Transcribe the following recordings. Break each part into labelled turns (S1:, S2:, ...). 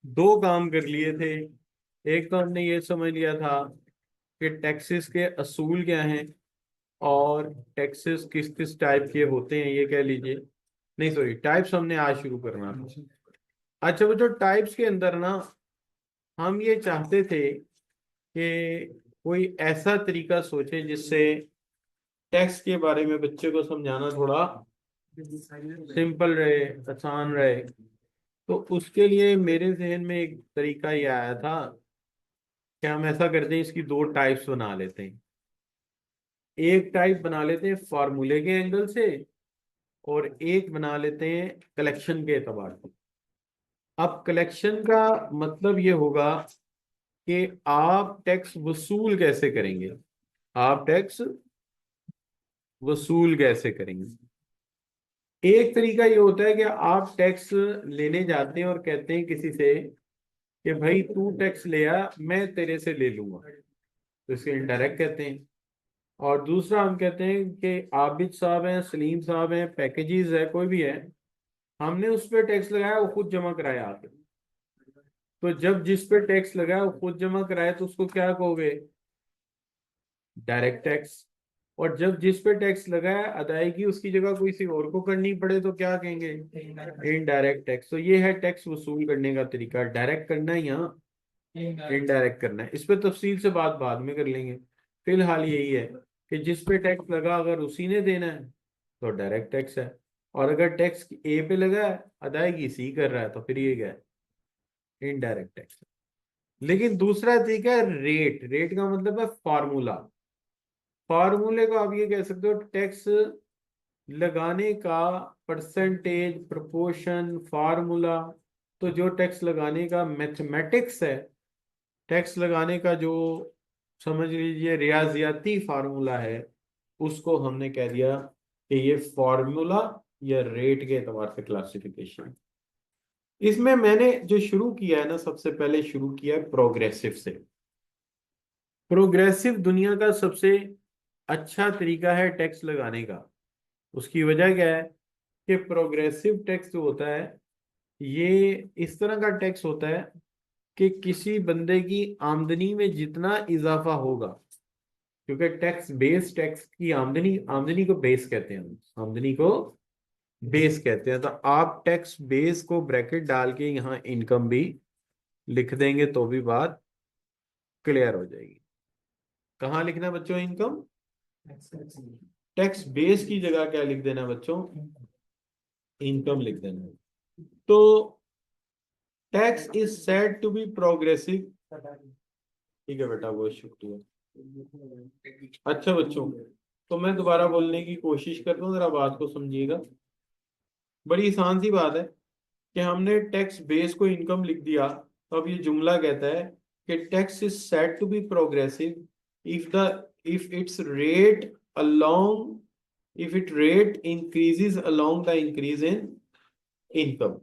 S1: दो काम कर लिए थे। एक तो हमने ये समझ लिया था कि टैक्सेस के असूल क्या हैं और टैक्सेस किस किस टाइप के होते हैं, ये कह लीजिए। नहीं सॉरी, टाइप्स हमने आज शुरू करना था। अच्छा, वो जो टाइप्स के अंदर ना, हम ये चाहते थे कि कोई ऐसा तरीका सोचे जिससे टैक्स के बारे में बच्चे को समझाना थोड़ा सिंपल रहे, आसान रहे। तो उसके लिए मेरे जहन में एक तरीका ये आया था कि हम ऐसा करते हैं, इसकी दो टाइप्स बना लेते हैं। एक टाइप बना लेते हैं फार्मूले के एंगल से, और एक बना लेते हैं कलेक्शन के एतबार से। अब कलेक्शन का मतलब ये होगा कि आप टैक्स वसूल कैसे करेंगे, आप टैक्स वसूल कैसे करेंगे। एक तरीका ये होता है कि आप टैक्स लेने जाते हैं और कहते हैं किसी से कि भाई तू टैक्स ले आ, मैं तेरे से ले लूंगा, तो इसे इनडायरेक्ट कहते हैं। और दूसरा हम कहते हैं कि आबिद साहब हैं, सलीम साहब हैं, पैकेजेस है, कोई भी है, हमने उस पर टैक्स लगाया, वो खुद जमा कराया आके। तो जब जिस पे टैक्स लगाया वो खुद जमा कराया, तो उसको क्या कहोगे, डायरेक्ट टैक्स। और जब जिस पे टैक्स लगाया अदायगी उसकी जगह कोई किसी और को करनी पड़े तो क्या कहेंगे, इनडायरेक्ट टैक्स। तो ये है टैक्स वसूल करने का तरीका, डायरेक्ट करना है यहाँ इनडायरेक्ट करना है। इस पे तफसील से बात बाद में कर लेंगे। फिलहाल यही है कि जिस पे टैक्स लगा अगर उसी ने देना है तो डायरेक्ट टैक्स है, और अगर टैक्स ए पे लगा है अदायगी सी कर रहा है तो फिर ये क्या है, इनडायरेक्ट टैक्स है। लेकिन दूसरा तरीका है रेट। रेट का मतलब है फार्मूला। फार्मूले को आप ये कह सकते हो टैक्स लगाने का परसेंटेज, प्रोपोर्शन, फार्मूला। तो जो टैक्स लगाने का मैथमेटिक्स है, टैक्स लगाने का जो समझ लीजिए रियाजियाती फार्मूला है, उसको हमने कह दिया कि ये फार्मूला या रेट के एतबार से क्लासिफिकेशन। इसमें मैंने जो शुरू किया है ना, सबसे पहले शुरू किया है प्रोग्रेसिव से। प्रोग्रेसिव दुनिया का सबसे अच्छा तरीका है टैक्स लगाने का। उसकी वजह क्या है कि प्रोग्रेसिव टैक्स जो होता है, ये इस तरह का टैक्स होता है कि किसी बंदे की आमदनी में जितना इजाफा होगा, क्योंकि टैक्स बेस, टैक्स की आमदनी, आमदनी को बेस कहते हैं, हम आमदनी को बेस कहते हैं। तो आप टैक्स बेस को ब्रैकेट डाल के यहाँ इनकम भी लिख देंगे तो भी बात क्लियर हो जाएगी। कहाँ लिखना है बच्चों इनकम, टैक्स बेस की जगह क्या लिख देना बच्चों, इनकम लिख देना है। तो tax is said to be progressive. ठीक है बेटा, बहुत शुक्रिया। अच्छा बच्चों, तो मैं दोबारा बोलने की कोशिश करता हूँ, जरा बात को समझिएगा। बड़ी आसान सी बात है कि हमने टैक्स बेस को इनकम लिख दिया, तो अब ये जुमला कहता है कि tax is said to be progressive if it's rate along if it rate increases along the increase in income.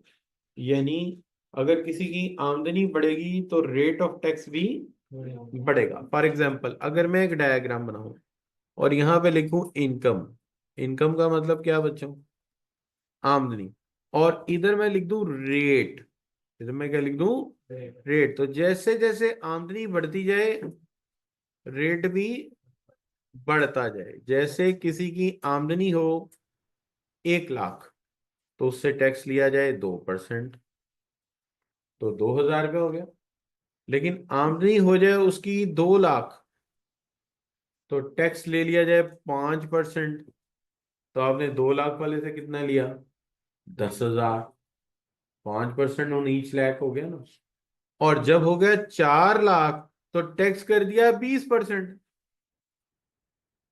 S1: यानी अगर किसी की आमदनी बढ़ेगी तो रेट ऑफ टैक्स भी बढ़ेगा। फॉर एग्जाम्पल, अगर मैं एक डायग्राम बनाऊं और यहाँ पे लिखूं इनकम, इनकम का मतलब क्या बच्चों, आमदनी, और इधर मैं लिख दूं रेट, इधर मैं क्या लिख दूं, रेट। तो जैसे जैसे आमदनी बढ़ती जाए रेट भी बढ़ता जाए। जैसे किसी की आमदनी हो 1 लाख, तो उससे टैक्स लिया जाए 2%, तो 2,000 रुपये हो गया। लेकिन आमदनी हो जाए उसकी 2 लाख, तो टैक्स ले लिया जाए 5%, तो आपने 2 लाख वाले से कितना लिया, 10,000। 5% ऑन ईच लाख हो गया ना। और जब हो गया 4 लाख, तो टैक्स कर दिया 20%,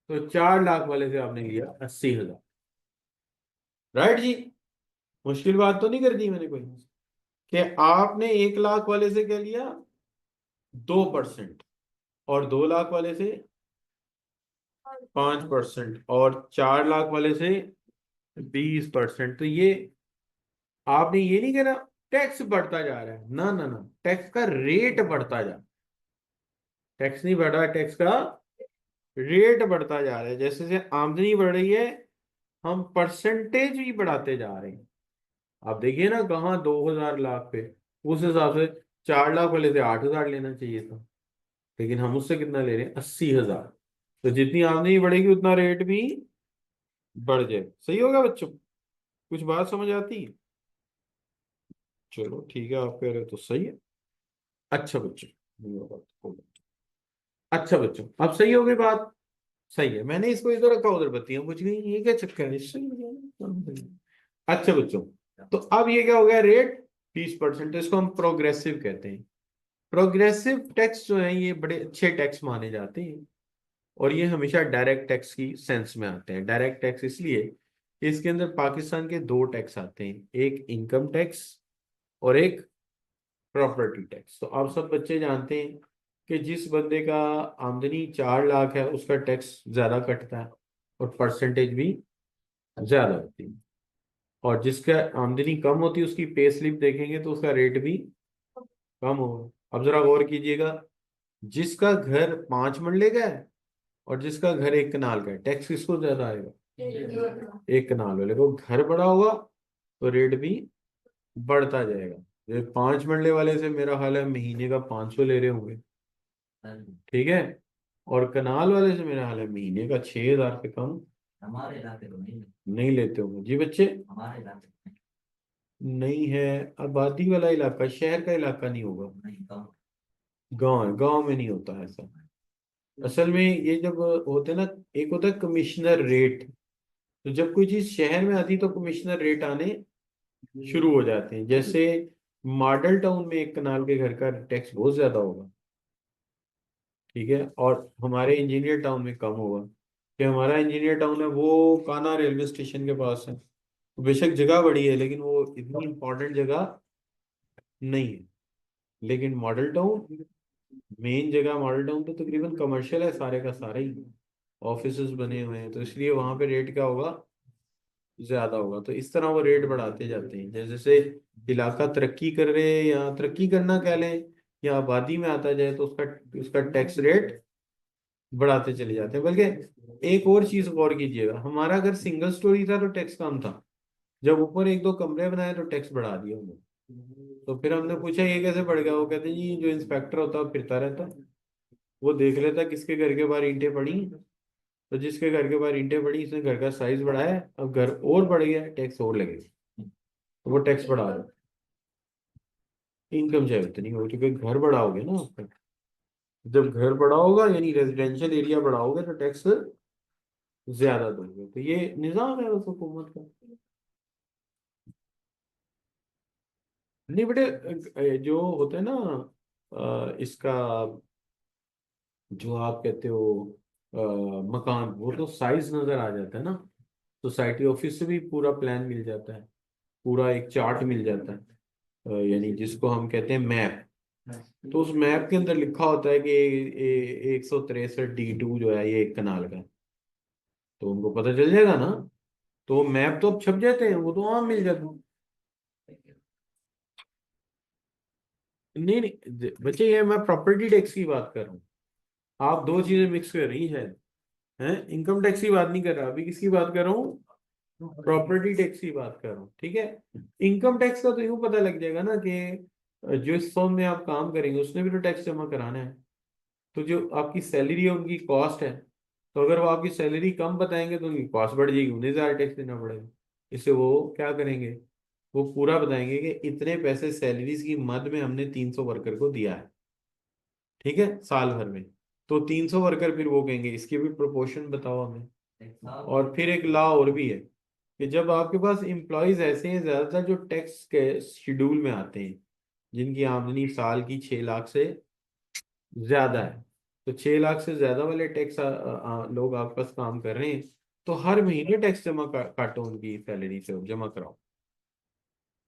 S1: तो 4 लाख वाले से आपने लिया 80,000। राइट जी, मुश्किल बात तो नहीं कर दी मैंने कोई, कि आपने 1 लाख वाले से क्या लिया, 2%, और 2 लाख वाले से 5%, और 4 लाख वाले से 20%। तो ये आपने ये नहीं कहना टैक्स बढ़ता जा रहा है, ना ना ना, टैक्स का रेट बढ़ता जा, टैक्स नहीं बढ़ रहा, टैक्स का रेट बढ़ता जा रहा है। जैसे जैसे आमदनी बढ़ रही है हम परसेंटेज भी बढ़ाते जा रहे हैं। आप देखिए ना, कहाँ 2,000 लाख पे उस हिसाब से 4 लाख वाले से 8,000 लेना चाहिए था, लेकिन हम उससे कितना ले रहे हैं, 80,000। तो जितनी आमदनी बढ़ेगी उतना रेट भी बढ़ जाए। सही होगा बच्चों? कुछ बात समझ आती है? चलो ठीक है, आप कह रहे हो तो सही है। अच्छा बच्चों, नहीं होगा तो कोई बात नहीं। अच्छा बच्चों, अब सही हो गई बात? सही है, मैंने इसको इधर रखा उधर बत्तियां बुझ गई, ये क्या चक्कर है? सही हो गया। अच्छा बच्चों, तो अब ये क्या हो गया, रेट 20%, तो इसको हम प्रोग्रेसिव कहते हैं। प्रोग्रेसिव टैक्स जो है ये बड़े अच्छे टैक्स माने जाते हैं, और ये हमेशा डायरेक्ट टैक्स की सेंस में आते हैं। डायरेक्ट टैक्स इसलिए कि इसके अंदर पाकिस्तान के दो टैक्स आते हैं, एक इनकम टैक्स और एक प्रॉपर्टी टैक्स। तो आप सब बच्चे जानते हैं कि जिस बंदे का आमदनी 4 लाख है उसका टैक्स ज्यादा कटता है और परसेंटेज भी ज्यादा होती है, और जिसका आमदनी कम होती है उसकी पे स्लिप देखेंगे तो उसका रेट भी कम होगा। अब जरा गौर कीजिएगा, जिसका घर 5 मरले का है और जिसका घर 1 कनाल का है, टैक्स किसको ज्यादा आएगा? 1 कनाल वाले को। घर बड़ा होगा तो रेट भी बढ़ता जाएगा। ये 5 मरले वाले से मेरा ख्याल है महीने का 500 ले रहे होंगे, ठीक है, और कनाल वाले से मेरा ख्याल है महीने का 6,000 से कम
S2: हमारे इलाके तो नहीं,
S1: नहीं लेते होंगे जी बच्चे।
S2: हमारे इलाके में
S1: नहीं है, आबादी वाला इलाका, शहर का इलाका नहीं होगा,
S2: नहीं, कम।
S1: गांव है, गांव में नहीं होता ऐसा। असल में ये जब होते हैं ना, एक होता है कमिश्नर रेट, तो जब कोई चीज शहर में आती तो कमिश्नर रेट आने शुरू हो जाते हैं। जैसे मॉडल टाउन में 1 कनाल के घर का टैक्स बहुत ज्यादा होगा, ठीक है, और हमारे इंजीनियर टाउन में कम होगा, कि हमारा इंजीनियर टाउन है वो काना रेलवे स्टेशन के पास है। तो बेशक जगह बड़ी है लेकिन वो इतनी इंपॉर्टेंट जगह नहीं है। लेकिन मॉडल टाउन, मेन जगह मॉडल टाउन तो तकरीबन कमर्शियल है सारे का सारा ही, ऑफिसेज बने हुए हैं, तो इसलिए वहां पे रेट क्या होगा, ज्यादा होगा। तो इस तरह वो रेट बढ़ाते जाते हैं, जैसे जैसे इलाका तरक्की कर रहे हैं या तरक्की करना कह लें, या आबादी में आता जाए तो उसका उसका टैक्स रेट बढ़ाते चले जाते हैं। बल्कि एक और चीज गौर कीजिएगा, हमारा अगर सिंगल स्टोरी था तो टैक्स कम था, जब ऊपर 1-2 कमरे बनाए तो टैक्स बढ़ा दिया उन्होंने। तो फिर हमने पूछा ये कैसे बढ़ गया, वो कहते जी जो इंस्पेक्टर होता है फिरता रहता, वो देख लेता किसके घर के बाहर ईंटें पड़ी, तो जिसके घर के बाहर ईंटें पड़ी इसने घर का साइज बढ़ाया, अब घर और बढ़ गया, टैक्स और लगेगा, तो वो टैक्स बढ़ा रहा है। इनकम चाहे उतनी हो, क्योंकि घर बढ़ाओगे ना आपका, जब घर बड़ा होगा यानी रेजिडेंशियल एरिया बढ़ाओगे तो टैक्स ज्यादा दोगे। तो ये निजाम है उस हुकूमत का। नहीं बेटे, जो होता है ना, इसका जो आप कहते हो अ, मकान, वो तो साइज नजर आ जाता है ना, सोसाइटी ऑफिस से भी पूरा प्लान मिल जाता है, पूरा एक चार्ट मिल जाता है, यानी जिसको हम कहते हैं मैप। तो उस मैप के अंदर लिखा होता है कि 163D2 जो है ये 1 कनाल का है, तो उनको पता चल जाएगा ना। तो मैप तो अब छप जाते हैं, वो तो वहां मिल जाते हैं। नहीं नहीं बच्चे, ये मैं प्रॉपर्टी टैक्स की बात कर रहा हूँ, आप दो चीजें मिक्स कर रही हैं शायद। हैं, इनकम टैक्स की बात नहीं कर रहा, अभी किसकी बात कर रहा हूँ, प्रॉपर्टी टैक्स की बात कर रहा हूँ, ठीक है। इनकम टैक्स का तो यूं पता लग जाएगा ना कि जो इस फर्म में आप काम करेंगे उसने भी तो टैक्स जमा कराना है। तो जो आपकी सैलरी है उनकी कॉस्ट है, तो अगर वो आपकी सैलरी कम बताएंगे तो उनकी कॉस्ट बढ़ जाएगी, उन्हें ज्यादा टैक्स देना पड़ेगा। इससे वो क्या करेंगे, वो पूरा बताएंगे कि इतने पैसे सैलरीज की मद में हमने 300 वर्कर को दिया है, ठीक है, साल भर में। तो 300 वर्कर, फिर वो कहेंगे इसकी भी प्रोपोर्शन बताओ हमें। और फिर एक लॉ और भी है कि जब आपके पास एम्प्लॉयज ऐसे हैं ज्यादातर जो टैक्स के शेड्यूल में आते हैं, जिनकी आमदनी साल की 6 लाख से ज्यादा है, तो 6 लाख से ज्यादा वाले टैक्स लोग आपके पास काम कर रहे हैं, तो हर महीने टैक्स जमा काटो उनकी सैलरी से और जमा कराओ।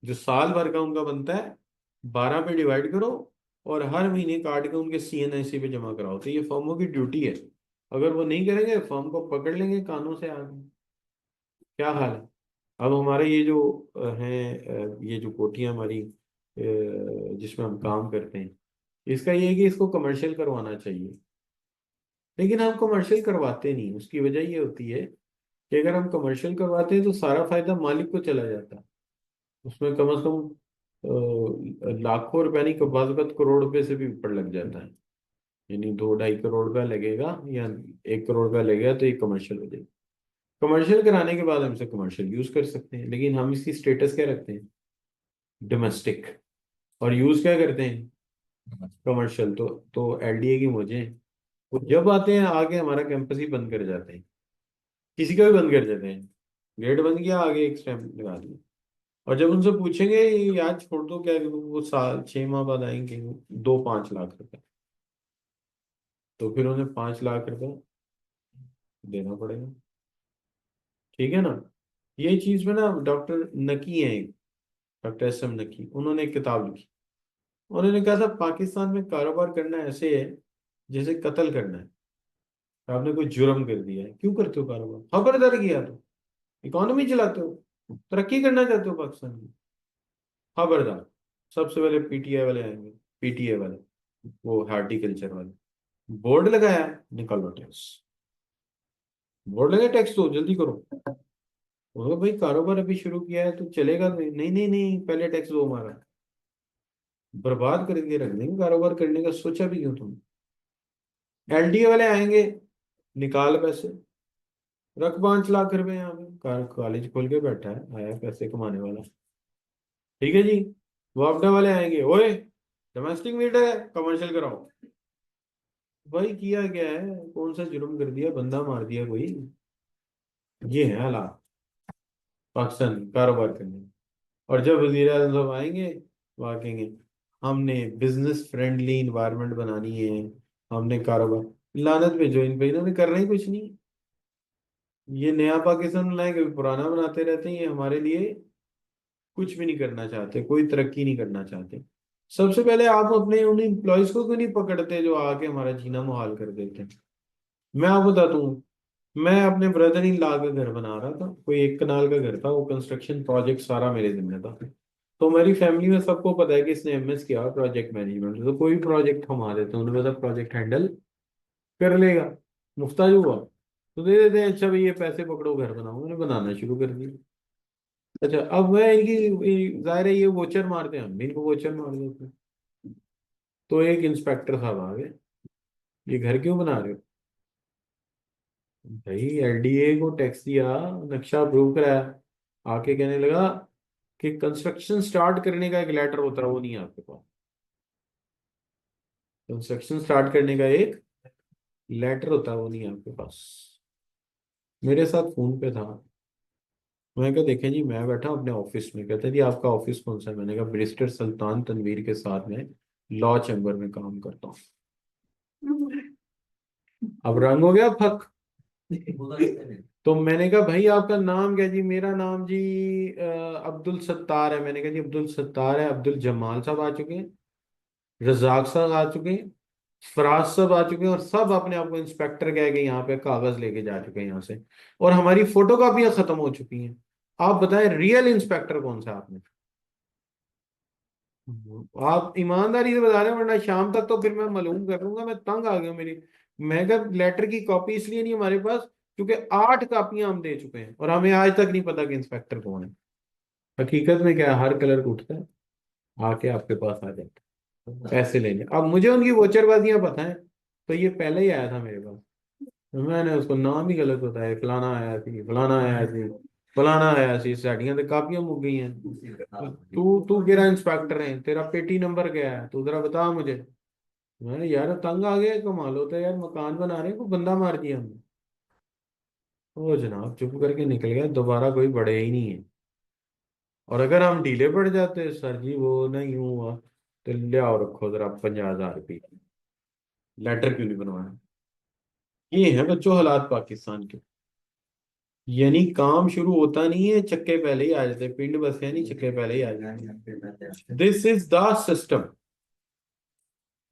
S1: जो साल भर का उनका बनता है 12 पे डिवाइड करो, और हर महीने काट के उनके CNIC पे जमा कराओ। तो ये फर्मों की ड्यूटी है, अगर वो नहीं करेंगे फर्म को पकड़ लेंगे कानून से आगे। क्या हाल है? अब हमारे ये जो हैं, ये जो कोठियां हमारी जिसमें हम काम करते हैं, इसका ये है कि इसको कमर्शियल करवाना चाहिए, लेकिन हम कमर्शियल करवाते नहीं। उसकी वजह ये होती है कि अगर हम कमर्शियल करवाते हैं तो सारा फायदा मालिक को चला जाता है, उसमें कम से कम लाखों रुपए नहीं, बाज़ वक़्त करोड़ रुपए से भी ऊपर लग जाता है। यानी 2-2.5 करोड़ रुपया लगेगा या 1 करोड़ रुपया लगेगा तो ये कमर्शियल हो जाएगी। कमर्शियल कराने के बाद हम इसे कमर्शियल यूज कर सकते हैं, लेकिन हम इसकी स्टेटस क्या रखते हैं, डोमेस्टिक। और यूज क्या करते हैं, कमर्शियल। तो एलडीए की मौजें हैं। वो जब आते हैं आगे हमारा कैंपस ही बंद कर जाते हैं, किसी का भी बंद कर देते हैं। गेट बंद किया, आगे एक स्टैंप लगा दिया। और जब उनसे पूछेंगे "ये याद छोड़ दो क्या", वो साल 6 माह बाद आएंगे, 2-5 लाख रुपए। तो फिर उन्हें 5 लाख रुपए देना पड़ेगा। ठीक है ना। ये चीज में ना डॉक्टर नकी है एक, डॉक्टर एस एम नकी, उन्होंने एक किताब लिखी। उन्होंने कहा था पाकिस्तान में कारोबार करना ऐसे है जैसे कत्ल करना है। आपने कोई जुर्म कर दिया है, क्यों करते हो कारोबार, खबरदार किया तो इकोनॉमी चलाते हो, तरक्की करना चाहते हो पाकिस्तान में, खबरदार। सबसे पहले पीटीआई वाले आएंगे, पीटीए वाले, वो हार्टिकल्चर वाले, बोर्ड लगाया है, निकालो टैक्स। बोर्ड लगा, टैक्स दो, जल्दी करो। बोलो भाई कारोबार अभी शुरू किया है तो चलेगा नहीं, नहीं नहीं नहीं, पहले टैक्स दो हमारा। बर्बाद करके रख देंगे कारोबार करने का, सोचा भी क्यों तुम। एलडीए वाले आएंगे, निकाल पैसे, रख 5 लाख रुपए यहाँ पे, कॉलेज खोल के बैठा है, आया पैसे कमाने वाला। ठीक है जी। वापडा वाले आएंगे, ओए डोमेस्टिक मीटर है, कमर्शियल कराओ। भाई किया क्या है, कौन सा जुर्म कर दिया, बंदा मार दिया कोई। ये है हालात पाकिस्तान में कारोबार करने में। और जब वजीर आजम साहब आएंगे, वो आकेंगे हमने बिजनेस फ्रेंडली इन्वायरमेंट बनानी है, हमने कारोबार, लानत भेजो इन पे, इन्होंने करना ही कुछ नहीं। ये नया पाकिस्तान बनाए, कभी पुराना बनाते रहते हैं। ये हमारे लिए कुछ भी नहीं करना चाहते, कोई तरक्की नहीं करना चाहते। सबसे पहले आप अपने उन एम्प्लॉयज को क्यों नहीं पकड़ते जो आके हमारा जीना मुहाल कर देते हैं। मैं आपको बताता हूँ, मैं अपने ब्रदर इन लॉ का घर बना रहा था, कोई 1 कनाल का घर था, वो कंस्ट्रक्शन प्रोजेक्ट सारा मेरे जिम्मे था। तो मेरी फैमिली में सबको पता है कि इसने एमएस किया प्रोजेक्ट मैनेजमेंट, तो कोई प्रोजेक्ट हम आ देते हैं, उन्हें पता प्रोजेक्ट हैंडल कर लेगा। मुफ्ताज हुआ तो दे देते हैं, अच्छा भाई ये पैसे पकड़ो घर बनाओ, उन्होंने बनाना शुरू कर दिया। अच्छा अब मैं इनकी जाहिर है ये वोचर मारते हैं, हम भी इनको वोचर मार देते हैं। तो एक इंस्पेक्टर साहब आ गए, ये घर क्यों बना रहे हो। भाई एलडीए को टैक्स दिया, नक्शा अप्रूव कराया, आके कहने लगा कि कंस्ट्रक्शन स्टार्ट करने का एक लेटर होता है, वो नहीं है आपके पास। कंस्ट्रक्शन स्टार्ट करने का एक लेटर होता है, वो नहीं है आपके पास। मेरे साथ फोन पे था। मैं कहा देखें जी, मैं बैठा हूं अपने ऑफिस में, कहते जी आपका ऑफिस कौन सा है, मैंने कहा बैरिस्टर सुल्तान तनवीर के साथ में लॉ चैम्बर में काम करता हूँ। अब रंग हो गया फक।
S2: बोला किसने ने?
S1: तो मैंने कहा भाई आपका नाम क्या जी, मेरा नाम जी अब्दुल सत्तार है। मैंने कहा जी अब्दुल सत्तार है, अब्दुल जमाल साहब आ चुके हैं, रजाक साहब आ चुके हैं, फराज साहब आ चुके हैं, और सब अपने आप को इंस्पेक्टर कह के यहाँ पे कागज लेके जा चुके हैं यहाँ से। और हमारी फोटोकॉपियां खत्म हो चुकी हैं। आप बताएं रियल इंस्पेक्टर कौन सा आपने। आप ईमानदारी से बता रहे हो, वरना शाम तक तो फिर मैं मालूम कर लूंगा, मैं तंग आ गया मेरी। मैं कहा लेटर की कॉपी इसलिए नहीं हमारे पास क्योंकि 8 कॉपियां हम दे चुके हैं और हमें आज तक नहीं पता कि इंस्पेक्टर कौन है। हकीकत में क्या है, हर कलर उठता है, आके आपके पास आ जाता है पैसे लेने। अब मुझे उनकी वोचरबाजियां पता है, तो ये पहले ही आया था मेरे पास, तो मैंने उसको नाम ही गलत बताया, फलाना आया थी, फलाना आया थी, फलाना आया सी, साड़ियां तो कापियां मुक गई हैं।
S2: उसी का था।
S1: तू तू किरा इंस्पेक्टर है, तेरा पेटी नंबर क्या है, तू जरा बता मुझे। मैंने यार तंग आ गया, कमाल होता है यार, मकान बना रहे हैं, को बंदा मार दिया हमने। ओ जनाब चुप करके निकल गया, दोबारा कोई बढ़े ही नहीं है। और अगर हम ढीले पड़ जाते, सर जी वो नहीं हुआ, तो ले आओ रखो जरा 50,000 रुपये, लेटर क्यों नहीं बनवाया। ये है बच्चों हालात पाकिस्तान के। यानी काम शुरू होता नहीं है, चक्के पहले ही आ जाते, पिंड बसे नहीं, चक्के पहले ही आ जाते। This is the system.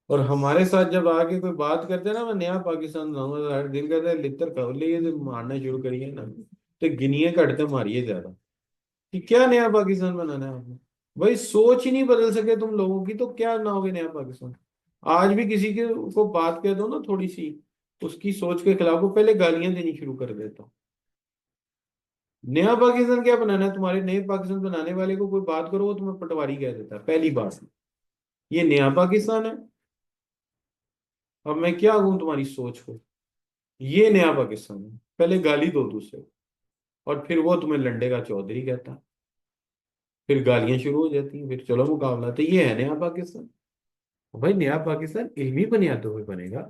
S1: और हमारे साथ जब आके कोई बात करते हैं ना, मैं नया पाकिस्तान बनाऊंगा, तो हर दिल करता है लितर खाओ ले, ये तो मारना शुरू करिए ना, तो गिनिए घटते मारिए ज्यादा, कि क्या नया पाकिस्तान बनाना है आपने। भाई सोच ही नहीं बदल सके तुम लोगों की, तो क्या बनाओगे नया पाकिस्तान। आज भी किसी के को बात कह दो ना थोड़ी सी, उसकी सोच के खिलाफ, वो पहले गालियां देनी शुरू कर देता हूँ। नया पाकिस्तान क्या बनाना है? तुम्हारे नए पाकिस्तान बनाने वाले को कोई बात करो वो तुम्हें पटवारी कह देता है पहली बात। ये नया पाकिस्तान है। अब मैं क्या कहूं तुम्हारी सोच को। ये नया पाकिस्तान है, पहले गाली दो दूसरे को, और फिर वो तुम्हें लंडे का चौधरी कहता है। फिर गालियां शुरू हो जाती हैं, फिर चलो मुकाबला। तो ये है नया पाकिस्तान। भाई नया पाकिस्तान इल्मी बुनियादों पे बनेगा,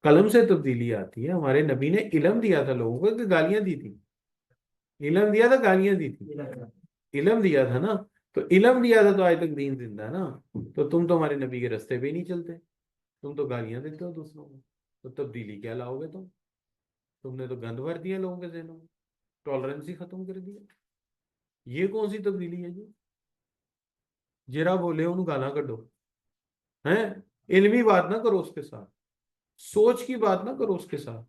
S1: कलम से तब्दीली आती है। हमारे नबी ने इल्म दिया था लोगों को कि गालियां दी थी? इल्म दिया था, गालियां दी थी? इल्म दिया था ना। तो इल्म दिया था तो आज तक दीन जिंदा है ना। तो तुम तो हमारे नबी के रास्ते पे ही नहीं चलते, तुम तो गालियां देते हो दूसरों को। तो तब्दीली क्या लाओगे तुम? तुमने तो गंद भर दिया लोगों के जहनों में, टॉलरेंस ही खत्म कर दिया। ये कौन सी तब्दीली है जी? जरा बोले उन्हें गाना कढो, हैं? इल्मी बात ना करो उसके साथ, सोच की बात ना करो उसके साथ।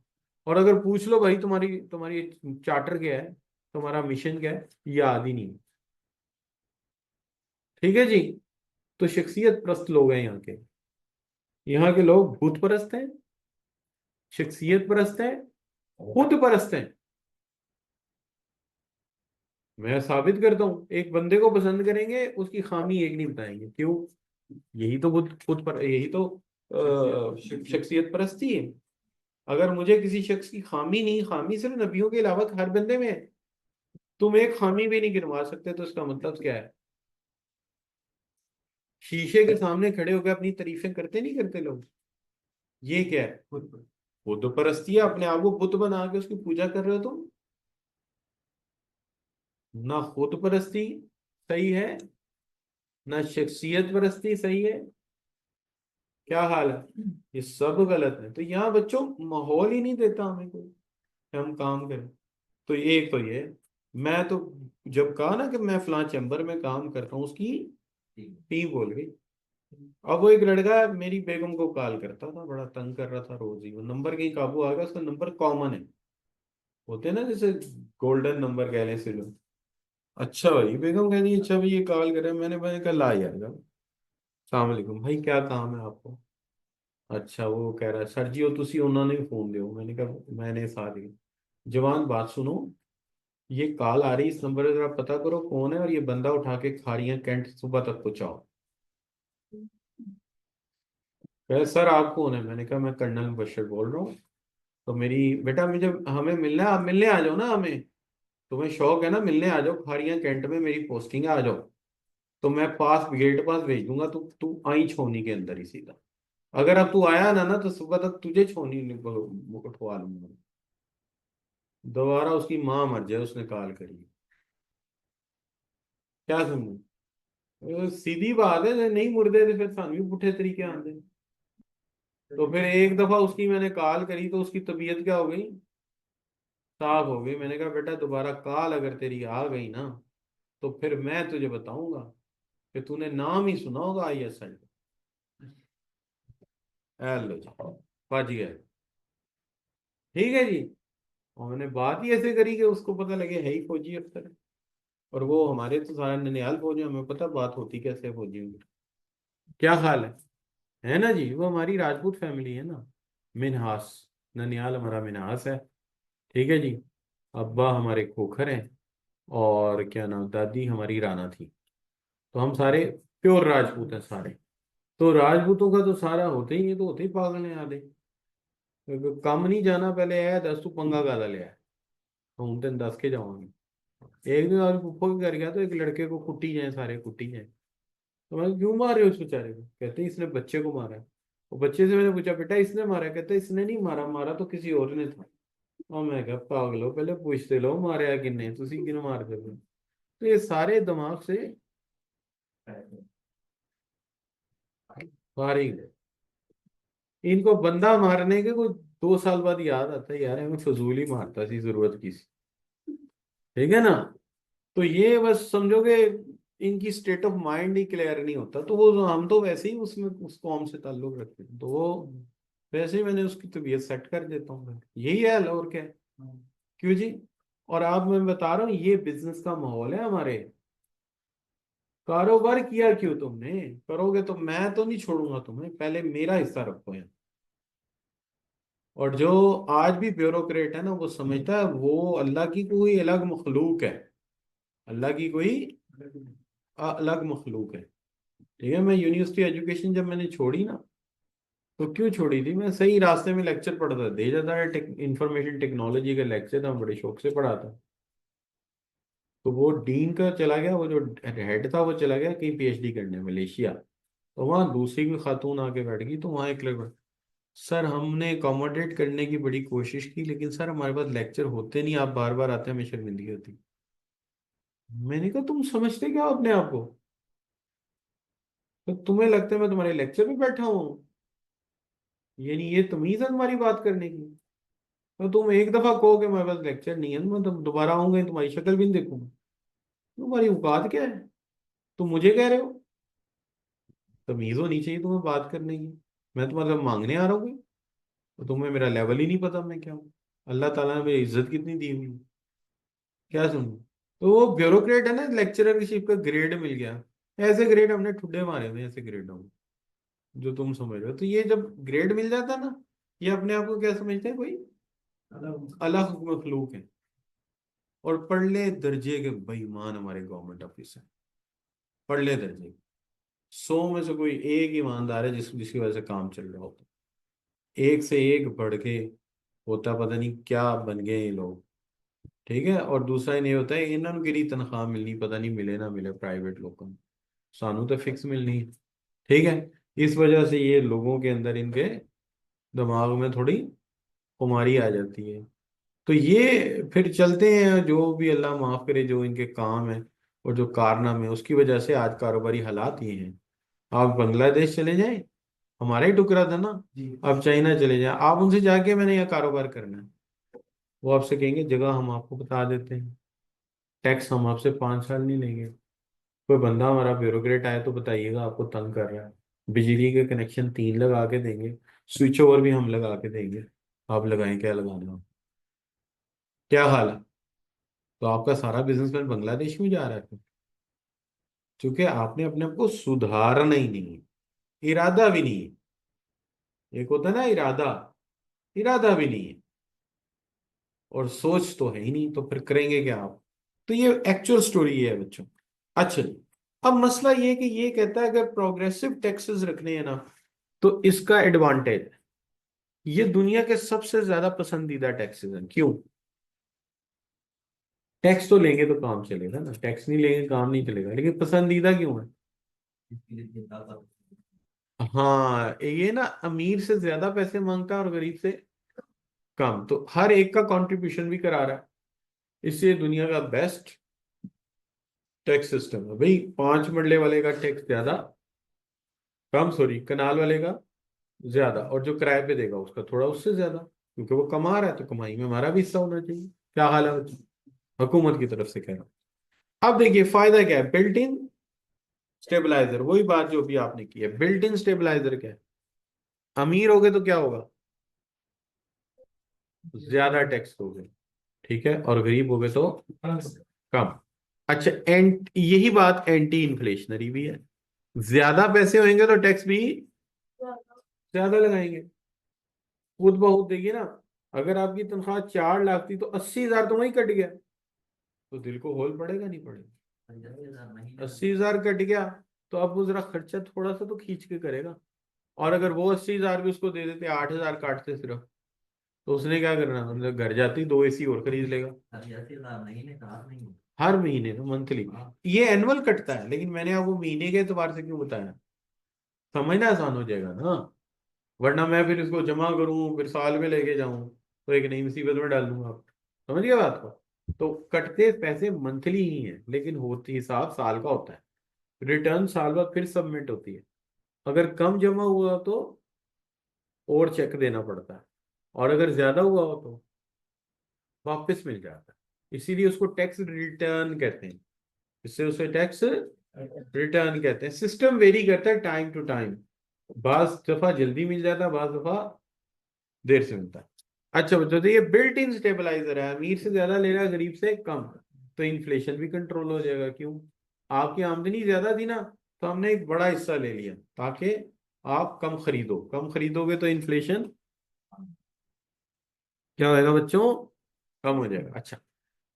S1: और अगर पूछ लो भाई तुम्हारी तुम्हारी चार्टर क्या है, तुम्हारा मिशन क्या है, याद ही नहीं। ठीक है जी। तो शख्सियत परस्त लोग हैं यहाँ के। यहाँ के लोग भूत परस्त हैं, शख्सियत परस्त हैं, खुद परस्त हैं। मैं साबित करता हूँ, एक बंदे को पसंद करेंगे उसकी खामी एक नहीं बताएंगे। क्यों? यही तो खुद खुद पर, यही तो शख्सियत परस्ती है। अगर मुझे किसी शख्स की खामी नहीं, खामी सिर्फ नबियों के अलावा हर बंदे में है, तुम एक खामी भी नहीं गिनवा सकते, तो इसका मतलब क्या है? शीशे के सामने खड़े होकर अपनी तारीफें करते नहीं करते लोग? ये क्या है? बुत परस्ती है। अपने आप को बुत बना के उसकी पूजा कर रहे हो तुम। ना खुद परस्ती सही है, ना शख्सियत परस्ती सही है। क्या हाल है? ये सब गलत है। तो यहाँ बच्चों माहौल ही नहीं देता हमें कोई कि हम काम करें। तो एक तो ये, मैं तो जब कहा ना कि मैं फलां चैम्बर में काम करता हूँ, उसकी टीम बोल गई। अब वो एक लड़का मेरी बेगम को कॉल करता था, बड़ा तंग कर रहा था रोज ही। वो नंबर कहीं काबू आ गया, उसका नंबर कॉमन है, होते हैं ना जैसे गोल्डन नंबर कह लें सिर्फ। अच्छा भाई, बेगम कह रही अच्छा भाई ये कॉल कर रहे हैं। मैंने कहा ला यार, सलाम वालेकुम भाई, क्या काम है आपको? अच्छा, वो कह रहा है सर जी वो तुसी उन्होंने भी फोन दियो। मैंने कहा मैंने साथ ही। जवान बात सुनो, ये कॉल आ रही इस नंबर पे, जरा पता करो कौन है, और ये बंदा उठा के खारियां कैंट सुबह तक पहुंचाओ। कह सर आप कौन है? मैंने कहा मैं कर्नल मुबशर बोल रहा हूँ। तो मेरी बेटा मुझे हमें मिलना है, आप मिलने आ जाओ ना हमें। तुम्हें शौक है ना, मिलने आ जाओ, खारियां कैंट में मेरी पोस्टिंग है, आ जाओ। तो मैं पास गेट पास भेज दूंगा, तू आई छोनी के अंदर ही सीधा। अगर अब तू आया ना ना तो सुबह तक तुझे छोनी उठवा लूंगा। दोबारा उसकी माँ मर जाए, उसने कॉल करी। क्या समझू? सीधी बात है, नहीं मुर्दे थे फिर सानू भी पुठे तरीके आते। तो फिर एक दफा उसकी मैंने कॉल करी तो उसकी तबीयत क्या हो गई, साफ हो गई। मैंने कहा बेटा दोबारा कॉल अगर तेरी आ गई ना, तो फिर मैं तुझे बताऊंगा कि तूने नाम ही सुना होगा ISI। हेलो जी, बाजी गए। ठीक है जी। और मैंने बात ही ऐसे करी कि उसको पता लगे है ही फौजी अफसर है। और वो हमारे तो सारा ननिहाल फौजी, हमें पता बात होती कैसे है फौजियों की। क्या हाल है ना जी? वो हमारी राजपूत फैमिली है ना, मिन्हास। ननिहाल हमारा मिन्हास है। ठीक है जी। अब्बा हमारे खोखर हैं, और क्या नाम, दादी हमारी राणा थी। तो हम सारे प्योर राजपूत हैं सारे। तो राजपूतों का तो सारा होते ही है, तो होते ही पागल हैं आधे। कम नहीं जाना, पहले आया 10 तू पंगा गाला ले आया। तो हम तेन 10 के जावांगे। एक दिन और फुफ्फो के घर गया तो एक लड़के को कुट्टी जाए, सारे कुट्टी जाए। तो मैं क्यों मार रहे हो उस बेचारे को? कहते इसने बच्चे को मारा है। वो बच्चे से मैंने पूछा बेटा इसने मारा है? कहते इसने नहीं मारा, मारा तो किसी और ने था। और मैं कहा पागलो, पहले पूछते लो मारे किन्ने, तुसी किन मार दे रहे हो? तो ये सारे दिमाग से फारिग है। इनको बंदा मारने के कुछ 2 साल बाद याद आता है यार हमें फजूल ही मारता सी, जरूरत की सी। ठीक है ना? तो ये बस समझोगे, इनकी state of mind he clear नहीं होता। तो वो हम तो वैसे ही उसमें उस कौम से ताल्लुक रखते हैं, तो वो वैसे ही मैंने उसकी तबीयत सेट कर देता हूँ। यही है, और क्या है। क्यों जी? और आप, मैं बता रहा हूँ ये बिजनेस का माहौल है हमारे। कारोबार किया क्यों तुमने? करोगे तो मैं तो नहीं छोड़ूंगा तुम्हें, पहले मेरा हिस्सा रखो यार। और जो आज भी ब्यूरोक्रेट है ना, वो समझता है वो अल्लाह की कोई अलग मखलूक है, अल्लाह की कोई अलग मखलूक है। ठीक है, मैं यूनिवर्सिटी एजुकेशन जब मैंने छोड़ी ना, तो क्यों छोड़ी थी, मैं सही रास्ते में लेक्चर पढ़ता था, दे जाता है इंफॉर्मेशन टेक्नोलॉजी का लेक्चर था, बड़े शौक से पढ़ाता। तो वो डीन का चला गया, वो जो हेड था वो चला गया कहीं पीएचडी करने मलेशिया। तो वहाँ दूसरी कोई खातून आके बैठ गई, तो वहाँ एक लड़का, सर हमने अकोमोडेट करने की बड़ी कोशिश की, लेकिन सर हमारे पास लेक्चर होते नहीं, आप बार बार आते हैं, हमें शर्मिंदगी होती। मैंने कहा तुम समझते क्या हो अपने आप को, तो तुम्हें लगता है मैं तुम्हारे लेक्चर में बैठा हूँ, यानी ये तमीज है तुम्हारी बात करने की। तो तुम एक दफा कहो कि मेरे पास लेक्चर नहीं है, तो मैं तुम दोबारा आऊंगा, तुम्हारी शक्ल भी नहीं देखूंगा। तुम्हारी औकात क्या है, तुम मुझे कह रहे हो, तमीज होनी चाहिए तुम्हें बात करने की। मैं तुम्हारे से मांगने आ रहा हूँ कोई? तो तुम्हें मेरा लेवल ही नहीं पता मैं क्या हूँ, अल्लाह ताला ने मेरी इज्जत कितनी दी हुई है, क्या सुनूं। तो वो ब्यूरोक्रेट है ना, लेक्चररशिप का ग्रेड मिल गया। ऐसे ग्रेड हमने ठुड्डे मारे हुए हैं, ऐसे ग्रेड हम, जो तुम समझ रहे हो। तो ये जब ग्रेड मिल जाता है ना, ये अपने आप को क्या समझते हैं, कोई अलग मखलूक है। और पढ़ले दर्जे के बेईमान हमारे गवर्नमेंट ऑफिसर, पढ़ले दर्जे, 100 में से कोई एक ईमानदार है जिसकी वजह से काम चल रहा होता। एक से एक बढ़ के होता, पता नहीं क्या बन गए ये लोग। ठीक है, और दूसरा ये होता है इन्होंने गिरी तनख्वाह मिलनी, पता नहीं मिले ना मिले प्राइवेट लोगों को, सानू तो फिक्स मिलनी है। ठीक है, इस वजह से ये लोगों के अंदर, इनके दिमाग में थोड़ी खुमारी आ जाती है। तो ये फिर चलते हैं, जो भी अल्लाह माफ करे, जो इनके काम है और जो कारनामे है, उसकी वजह से आज कारोबारी हालात ये हैं। आप बांग्लादेश चले जाएं, हमारा ही टुकड़ा था ना। आप चाइना चले जाएं, आप उनसे जाके मैंने यह कारोबार करना है, वो आपसे कहेंगे जगह हम आपको बता देते हैं, टैक्स हम आपसे 5 साल नहीं लेंगे। कोई बंदा हमारा ब्यूरोक्रेट आए तो बताइएगा आपको तंग कर रहा है, बिजली के कनेक्शन 3 लगा के देंगे, स्विच ओवर भी हम लगा के देंगे, आप लगाएं क्या लगाना हो। क्या हाल है, तो आपका सारा बिजनेसमैन बांग्लादेश में जा रहा है, क्योंकि आपने अपने आप को सुधारना ही नहीं है, इरादा भी नहीं है। एक होता है ना इरादा, इरादा भी नहीं है, और सोच तो है ही नहीं, तो फिर करेंगे क्या आप। तो ये एक्चुअल स्टोरी है बच्चों। अच्छा जी, अब मसला ये है कि ये कहता है अगर प्रोग्रेसिव टैक्सेस रखने हैं ना, तो इसका एडवांटेज, ये दुनिया के सबसे ज्यादा पसंदीदा टैक्सेस हैं। क्यों? टैक्स तो लेंगे तो काम चलेगा ना, टैक्स नहीं लेंगे काम नहीं चलेगा, लेकिन पसंदीदा क्यों है?
S2: इसके लिए चिंता कर।
S1: हाँ, ये ना अमीर से ज्यादा पैसे मांगता है और गरीब से कम, तो हर एक का कंट्रीब्यूशन भी करा रहा है, इसलिए दुनिया का बेस्ट टैक्स सिस्टम है भाई। 5 मरले वाले का टैक्स ज्यादा, कम सॉरी, कनाल वाले का ज्यादा, और जो किराए पे देगा उसका थोड़ा उससे ज्यादा, क्योंकि वो कमा रहा है तो कमाई में हमारा भी हिस्सा होना चाहिए। क्या हाल है बच्चों? हुकूमत की तरफ से कह रहा हूं। अब देखिए फायदा क्या है, बिल्ट इन स्टेबलाइजर, वही बात जो भी आपने की है, बिल्ट इन स्टेबलाइजर क्या है, अमीर हो गए तो क्या होगा, ज्यादा टैक्स दोगे। ठीक है, और गरीब हो गए तो कम। अच्छा, यही बात एंटी इन्फ्लेशनरी भी है, ज्यादा पैसे होंगे तो टैक्स भी ज्यादा लगाएंगे। खुद बहुत देखिए ना, अगर आपकी तनख्वाह 4 लाख थी तो 80,000 तो वहीं कट गया, तो दिल को होल पड़ेगा नहीं पड़ेगा?
S2: 50,000 महीने का।
S1: 80,000 कट गया, तो अब वो जरा खर्चा थोड़ा सा तो खींच के करेगा। और अगर वो 80,000 भी उसको दे देते, 8,000 काटते सिर्फ, तो उसने क्या करना, मतलब घर जाती 2 एसी और खरीद लेगा।
S2: 80,000 महीने का, हाथ नहीं।
S1: हर महीने ना, मंथली।
S2: हाँ।
S1: ये एनुअल कटता है, लेकिन मैंने आपको महीने के एतबार से क्यों बताया, समझना आसान हो जाएगा ना। वरना मैं फिर इसको जमा करूं फिर साल में लेके जाऊं, तो एक नई मुसीबत में डाल दूंगा आप। समझ गए बात को? तो कटते पैसे मंथली ही हैं, लेकिन होती हिसाब साल का होता है। रिटर्न साल बाद फिर सबमिट होती है, अगर कम जमा हुआ तो और चेक देना पड़ता है, और अगर ज्यादा हुआ हो तो वापस मिल जाता है। इसीलिए उसको टैक्स रिटर्न कहते हैं, इससे उसे टैक्स रिटर्न कहते हैं। सिस्टम वेरी करता है टाइम टू टाइम, बाज दफा जल्दी मिल जाता है, बाज दफा देर से मिलता है। अच्छा बच्चों, तो ये बिल्ट इन स्टेबलाइजर है, अमीर से ज्यादा ले रहा है गरीब से कम, तो इन्फ्लेशन भी कंट्रोल हो जाएगा। क्यों? आपकी आमदनी ज्यादा थी ना, तो हमने एक बड़ा हिस्सा ले लिया ताकि आप कम खरीदो, कम खरीदोगे तो इन्फ्लेशन क्या होगा बच्चों, कम हो जाएगा। अच्छा,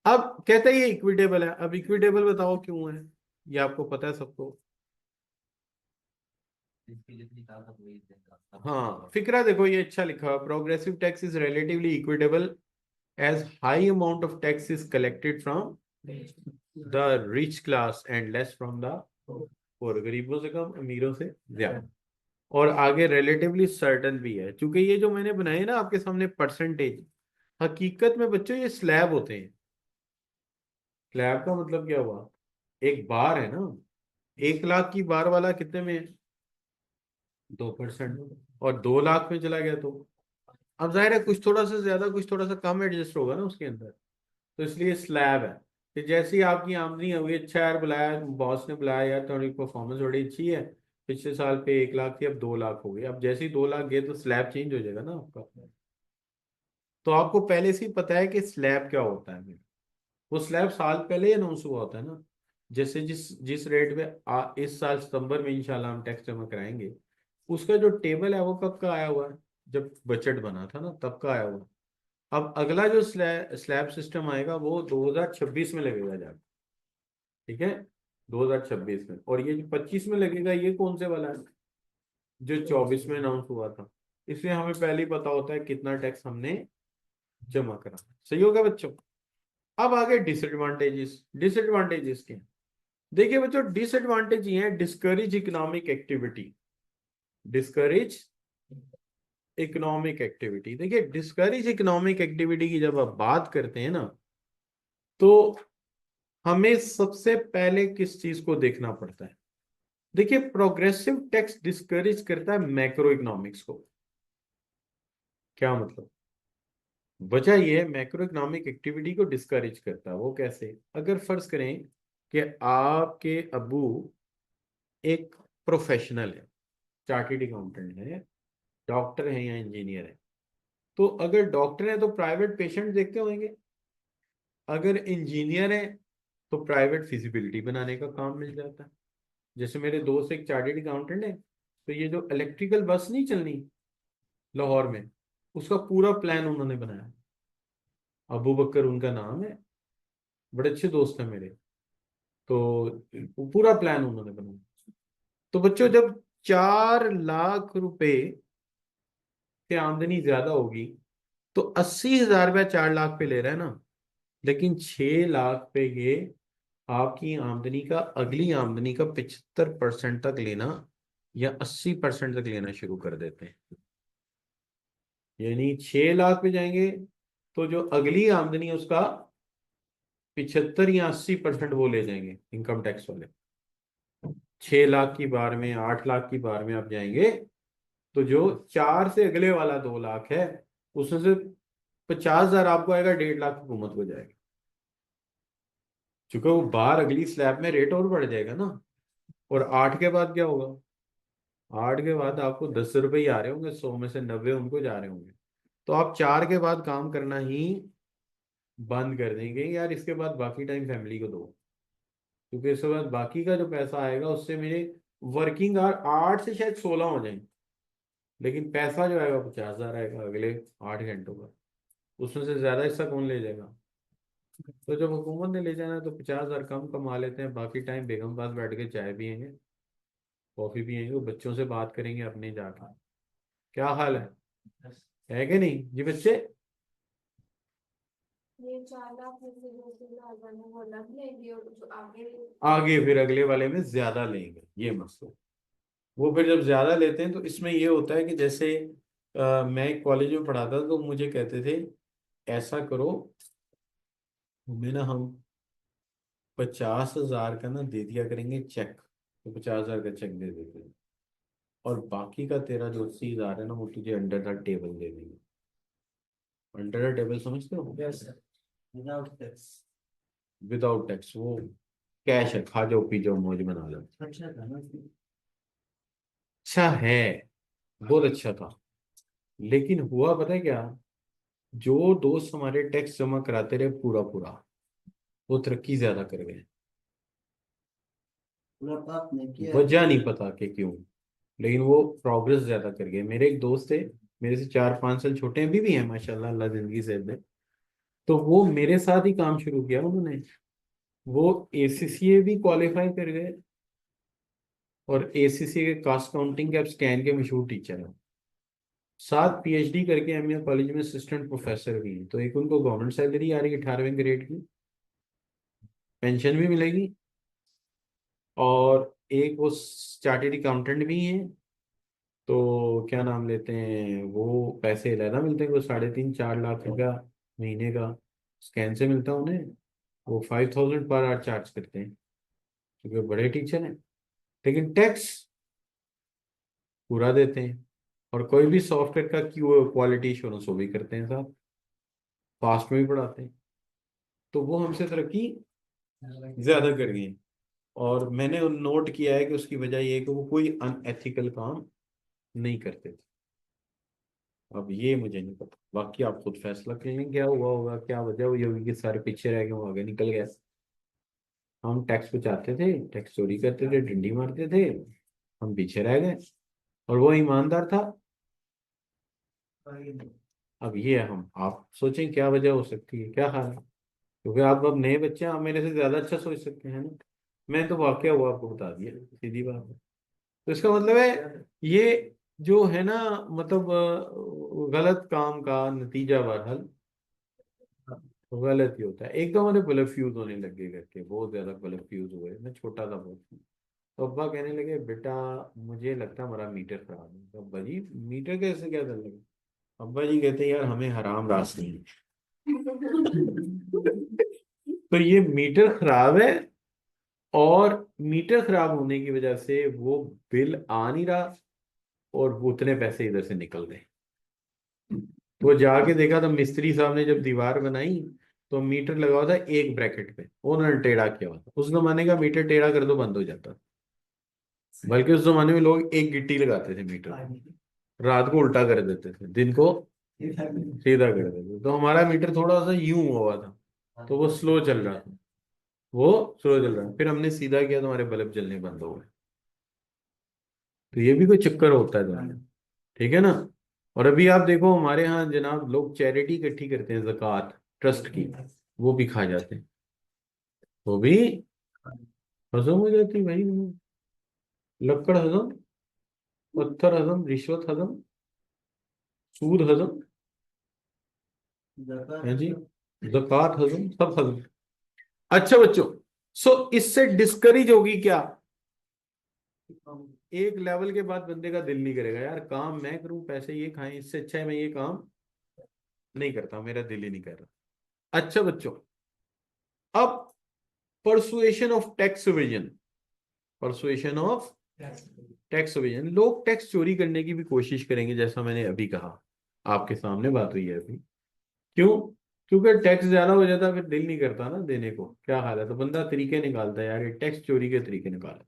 S1: अब कहते हैं ये इक्विटेबल है। अब इक्विटेबल बताओ क्यों है, ये आपको पता है सबको।
S2: जिसकी जितनी ताकत वही देगा।
S1: हाँ, फिक्रा देखो ये अच्छा लिखा हुआ, progressive tax is relatively equitable as high amount of tax is collected from the rich class and less from the poor, गरीबों से कम अमीरों से ज्यादा। और आगे रिलेटिवली सर्टन भी है, क्योंकि ये जो मैंने बनाए ना आपके सामने परसेंटेज, हकीकत में बच्चों ये स्लैब होते हैं। स्लैब का मतलब क्या हुआ, एक बार है ना, 1 लाख की बार वाला कितने में है, 2%। और 2 लाख में चला गया तो अब जाहिर है कुछ थोड़ा सा ज्यादा कुछ थोड़ा सा कम एडजस्ट होगा ना उसके अंदर, तो इसलिए स्लैब है। कि जैसी आपकी आमदनी हुई, अच्छा यार बुलाया बॉस ने, बुलाया यार तुम्हारी परफॉर्मेंस बड़ी अच्छी है, पिछले साल पे 1 लाख थी अब 2 लाख हो गई, अब जैसे ही 2 लाख गए तो स्लैब चेंज हो जाएगा ना आपका। तो आपको पहले से ही पता है कि स्लैब क्या होता है। वो स्लैब साल पहले ही अनाउंस हुआ होता है ना। जैसे जिस जिस रेट पे इस साल सितंबर में इंशाल्लाह हम टैक्स जमा कराएंगे, उसका जो टेबल है वो कब का आया हुआ है, जब बजट बना था ना तब का आया हुआ है। अब अगला जो स्लैब सिस्टम आएगा वो 2026 में लगेगा जाकर, ठीक है, 2026 में। और ये जो 25 में लगेगा ये कौन से वाला है, जो 24 में अनाउंस हुआ था। इसलिए हमें पहले ही पता होता है कितना टैक्स हमने जमा करा। सही होगा बच्चों। अब आगे डिसएडवांटेजेस, डिसएडवांटेजेस क्या हैं? देखिए बच्चों, डिसएडवांटेज ये है, discourage economic activity, discourage economic activity. देखिए डिस्करेज इकोनॉमिक एक्टिविटी की जब आप बात करते हैं ना, तो हमें सबसे पहले किस चीज को देखना पड़ता है। देखिए प्रोग्रेसिव टैक्स डिस्करेज करता है मैक्रो इकोनॉमिक्स को। क्या मतलब, वजह यह है मैक्रो इकोनॉमिक एक्टिविटी को डिस्करेज करता है। वो कैसे, अगर फर्ज करें कि आपके अबू एक प्रोफेशनल है, चार्टेड अकाउंटेंट है, डॉक्टर है या इंजीनियर है, तो अगर डॉक्टर है तो प्राइवेट पेशेंट देखते होंगे, अगर इंजीनियर है तो प्राइवेट फिजिबिलिटी बनाने का काम मिल जाता है। जैसे मेरे दोस्त एक चार्टेड अकाउंटेंट है, तो ये जो इलेक्ट्रिकल बस नहीं चलनी लाहौर में, उसका पूरा प्लान उन्होंने बनाया। अबू बकर उनका नाम है, बड़े अच्छे दोस्त हैं मेरे। तो वो पूरा प्लान उन्होंने बनाया। तो बच्चों जब 4 लाख रुपए से आमदनी ज्यादा होगी, तो 80,000 रुपया 4 लाख पे ले रहा है ना, लेकिन 6 लाख पे ये आपकी आमदनी का, अगली आमदनी का 75% तक लेना या 80% तक लेना शुरू कर देते हैं। यानी 6 लाख पे जाएंगे तो जो अगली आमदनी है उसका 75 या 80% वो ले जाएंगे इनकम टैक्स वाले। 6 लाख की बार में, 8 लाख की बार में आप जाएंगे, तो जो 4 से अगले वाला 2 लाख है, उसमें से 50,000 आपको आएगा, 1.5 लाख हुकूमत को जाएगा। चूंकि वो बार अगली स्लैब में रेट और बढ़ जाएगा ना। और 8 के बाद क्या होगा, 8 के बाद आपको 10 रुपये ही आ रहे होंगे, 100 में से 90 उनको जा रहे होंगे। तो आप 4 के बाद काम करना ही बंद कर देंगे यार, इसके बाद बाकी टाइम फैमिली को दो, क्योंकि इसके बाद बाकी का जो पैसा आएगा उससे मेरे वर्किंग आवर 8 से शायद 16 हो जाएंगे, लेकिन पैसा जो आएगा 50,000 आएगा अगले 8 घंटों का। उसमें से ज्यादा हिस्सा कौन ले जाएगा। तो जब हुकूमत ने ले जाना है तो 50,000 कम कमा लेते हैं, बाकी टाइम बेगम पास बैठ के चाय पियेंगे, कॉफी पियेंगे, वो बच्चों से बात करेंगे अपने जाकर। क्या हाल है कि नहीं जी बच्चे।
S3: ये 4 लाख में से जो 3,000 है वो अलग लेंगे और जो आगे
S1: आगे फिर अगले वाले में ज्यादा लेंगे, ये मसला। वो फिर जब ज्यादा लेते हैं तो इसमें ये होता है कि जैसे मैं एक कॉलेज में पढ़ाता था तो मुझे कहते थे ऐसा करो, हमें ना हम 50,000 का ना दे दिया करेंगे चेक, तो 50,000 का चेक दे देते हैं, और बाकी का तेरा जो 80,000 है ना वो तुझे अंडर द टेबल दे देंगे। अंडर द टेबल समझते हो,
S2: yes sir, without tax.
S1: Without tax, वो कैश है, खा जाओ पी जाओ मौज बना लो।
S2: अच्छा था ना।
S1: अच्छा है, बहुत अच्छा था। लेकिन हुआ पता है क्या, जो दोस्त हमारे टैक्स जमा कराते रहे पूरा पूरा, वो तरक्की ज्यादा कर गए।
S2: पूरा पाप ने किया।
S1: वजह नहीं पता कि क्यों। लेकिन वो प्रोग्रेस ज्यादा कर गए। मेरे एक दोस्त थे, मेरे से 4-5 साल छोटे हैं, अभी भी हैं माशाल्लाह, अल्लाह जिंदगी से दे। तो वो मेरे साथ ही काम शुरू किया उन्होंने। वो एसीसीए भी क्वालिफाई कर गए, और एसीसीए के कास्ट काउंटिंग के अब स्कैन के मशहूर टीचर हैं। साथ पीएचडी करके एमए कॉलेज में असिस्टेंट प्रोफेसर भी हैं। तो एक उनको गवर्नमेंट सैलरी आ रही है 18वें ग्रेड की, पेंशन भी मिलेगी, और एक वो चार्टेड अकाउंटेंट भी हैं। तो क्या नाम लेते हैं, वो पैसे ज्यादा मिलते हैं, वो 3.5-4 लाख रुपया महीने का स्कैन से मिलता है उन्हें। वो 5,000 पर आवर चार्ज करते हैं, क्योंकि वो बड़े टीचर हैं। लेकिन टैक्स पूरा देते हैं, और कोई भी सॉफ्टवेयर का क्वालिटी एश्योरेंस वो भी करते हैं साथ, फास्ट में भी पढ़ाते हैं। तो वो हमसे तरक्की ज्यादा कर गई है। और मैंने नोट किया है कि उसकी वजह ये है कि वो कोई अनएथिकल काम नहीं करते थे। अब ये मुझे नहीं पता, बाकी आप खुद फैसला कर लें क्या हुआ होगा, क्या वजह हुई होगी कि सारे पीछे रह गए, वो आगे निकल गया। हम टैक्स बचाते थे, टैक्स चोरी करते थे, डंडी मारते थे, हम पीछे रह गए, और वो ईमानदार था। अब ये है, हम आप सोचें क्या वजह हो सकती है, क्या हाल है। क्योंकि आप अब नए बच्चे हैं, आप मेरे से ज्यादा अच्छा सोच सकते हैं ना। मैं तो वाकया हुआ आपको बता दिया, सीधी बात है। तो इसका मतलब है ये जो है ना, मतलब गलत काम का नतीजा बहरहाल गलत ही होता है। एक तो हमारे बल्ब फ्यूज होने लगे करके, बहुत ज्यादा बल्ब फ्यूज हुए, मैं छोटा था बहुत। तो अब्बा कहने लगे, बेटा मुझे लगता है हमारा मीटर खराब है। तो अब्बा जी मीटर कैसे क्या कर लगे। अब्बा जी कहते यार हमें हराम रास नहीं है। तो ये मीटर खराब है, और मीटर खराब होने की वजह से वो बिल आ नहीं रहा, और वो उतने पैसे इधर से निकल रहे। तो जाके देखा तो मिस्त्री साहब ने जब दीवार बनाई, तो मीटर लगा हुआ था एक ब्रैकेट पे, उन्होंने टेढ़ा किया हुआ था। उस जमाने का मीटर टेढ़ा कर दो बंद हो जाता, बल्कि उस जमाने में लोग एक गिट्टी लगाते थे मीटर को, रात को उल्टा कर देते थे, दिन को सीधा कर देते थे। तो हमारा मीटर थोड़ा सा यूं हुआ था, तो वो स्लो चल रहा था, वो स्लो चल रहा है। फिर हमने सीधा किया तो हमारे बल्ब जलने बंद हो गए। तो ये भी कोई चक्कर होता है दुनिया, ठीक है ना। और अभी आप देखो हमारे यहाँ जनाब, लोग चैरिटी इकट्ठी करते हैं ज़कात ट्रस्ट की, वो भी खा जाते हैं, वो भी हजम हो जाती है भाई उन्हें। लक्कड़ हजम, पत्थर हजम, रिश्वत हजम, सूद हजम, है जी, ज़कात हजम, सब हजम। अच्छा बच्चों, सो इससे डिस्करेज होगी क्या, एक लेवल के बाद बंदे का दिल नहीं करेगा, यार काम मैं करूं पैसे ये खाएं, इससे अच्छा है मैं ये काम नहीं करता, मेरा दिल ही नहीं कर रहा। अच्छा बच्चों, अब persuasion of tax evasion, persuasion of tax evasion, लोग टैक्स चोरी करने की भी कोशिश करेंगे, जैसा मैंने अभी कहा, आपके सामने बात हुई है अभी। क्यों? क्योंकि टैक्स ज्यादा हो जाता है, फिर दिल नहीं करता ना देने को, क्या हाल है, तो बंदा तरीके निकालता है, यार ये टैक्स चोरी के तरीके निकाले।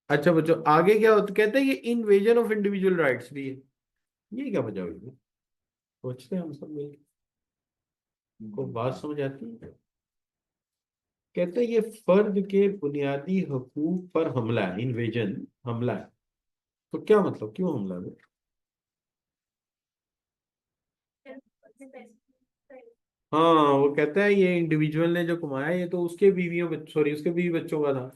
S1: अच्छा बच्चों, आगे क्या होता, कहते हैं ये इन्वेजन ऑफ इंडिविजुअल राइट्स भी है। ये क्या वजह हुई, सोचते हैं हम सब मिलकर, को बात समझ आती है। कहते हैं ये फर्द के बुनियादी हकूक पर हमला है, इन्वेजन, हमला है। तो क्या मतलब, क्यों हमला है? हाँ, वो कहता है ये इंडिविजुअल ने जो कमाया, ये तो उसके बीवियों सॉरी उसके बीवी बच्चों का था,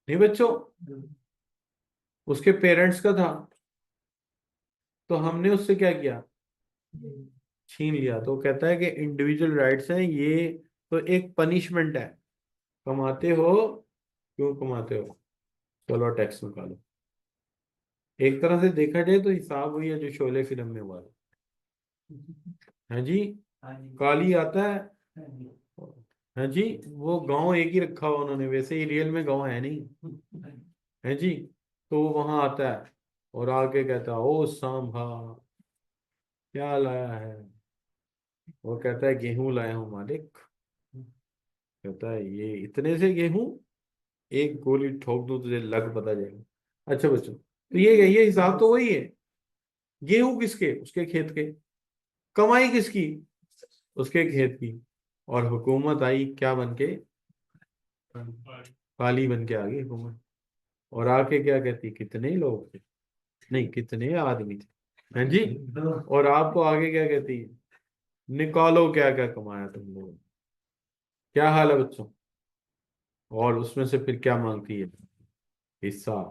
S1: नहीं बच्चों, उसके पेरेंट्स का था। तो हमने उससे क्या किया, छीन लिया। तो कहता है कि इंडिविजुअल राइट्स हैं ये, तो एक पनिशमेंट है, कमाते हो, क्यों कमाते हो, चलो टैक्स निकालो। एक तरह से देखा जाए तो हिसाब हुई है जो शोले फिल्म में हुआ है जी। काली आता है, है जी, वो गांव एक ही रखा हुआ उन्होंने, वैसे ही रियल में गांव है नहीं, है जी। तो वो वहां आता है, और आके कहता है, ओ सांभा क्या लाया है। वो कहता है गेहूं लाया हूँ मालिक। कहता है ये इतने से गेहूं, एक गोली ठोक दूं तुझे लग पता जाएगा। अच्छा बच्चों, तो ये हिसाब तो वही है, गेहूं किसके, उसके खेत के, कमाई किसकी, उसके खेत की। और हुकूमत आई क्या बन के, काली बन के आ गई हुकूमत, और आके क्या कहती, कितने ही लोग थे, नहीं कितने आदमी थे, हैं जी। और आपको आगे क्या कहती है, निकालो क्या क्या कमाया तुम लोगों ने। क्या हाल है बच्चों। और उसमें से फिर क्या मांगती है, हिस्सा।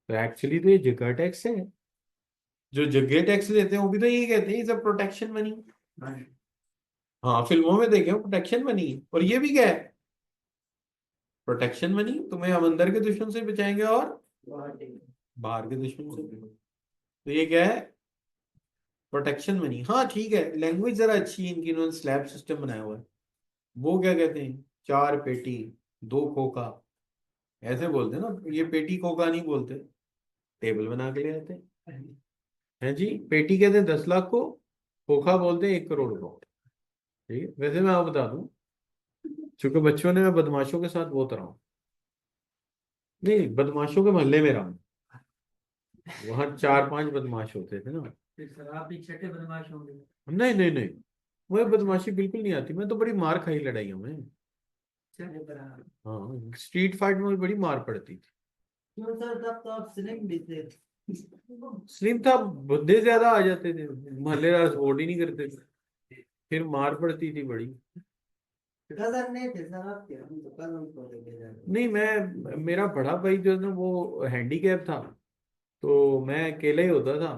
S1: तो एक्चुअली तो ये जगह टैक्स है। जो जगह टैक्स लेते हैं वो भी तो यही कहते हैं, सब प्रोटेक्शन मनी। हाँ, फिल्मों में देखे प्रोटेक्शन मनी, और ये भी क्या है, प्रोटेक्शन मनी। तुम्हें हम अंदर के दुश्मन से बचाएंगे और बाहर के दुश्मन से। तो ये क्या है, प्रोटेक्शन मनी। हाँ ठीक है, लैंग्वेज जरा अच्छी है इनकी, इन्होंने स्लैब सिस्टम बनाया हुआ है। वो क्या कहते हैं, 4 पेटी 2 खोखा, ऐसे बोलते हैं ना, ये पेटी खोखा नहीं बोलते, टेबल बना के ले आते हैं। हैं जी, पेटी कहते हैं 10 लाख को, खोखा बोलते हैं 1 करोड़ को। ठीक है, वैसे मैं आपको बता दूं, चूंकि बच्चों ने, मैं बदमाशों के साथ बहुत रहा हूँ, नहीं बदमाशों के मोहल्ले में रहा हूँ, वहाँ 4-5 बदमाश होते थे ना।
S2: फिर सर आप भी छठे बदमाश होंगे।
S1: नहीं नहीं नहीं, मुझे बदमाशी बिल्कुल नहीं आती, मैं तो बड़ी मार खाई लड़ाइयों में।
S2: छठे बराबर।
S1: हाँ, स्ट्रीट फाइट में मुझे बड़ी मार पड़ती थी।
S2: क्यों सर, तब तो आप स्लिम भी थे।
S1: स्लिम था, बुद्धे ज्यादा आ जाते थे, मोहल्लेदार सपोर्ट ही नहीं करते थे, फिर मार पड़ती थी बड़ी।
S2: कजन नहीं थे सर आपके, हम तो कजन को लेके जाते।
S1: नहीं, मैं, मेरा बड़ा भाई जो है ना वो हैंडीकैप था, तो मैं अकेले ही होता था,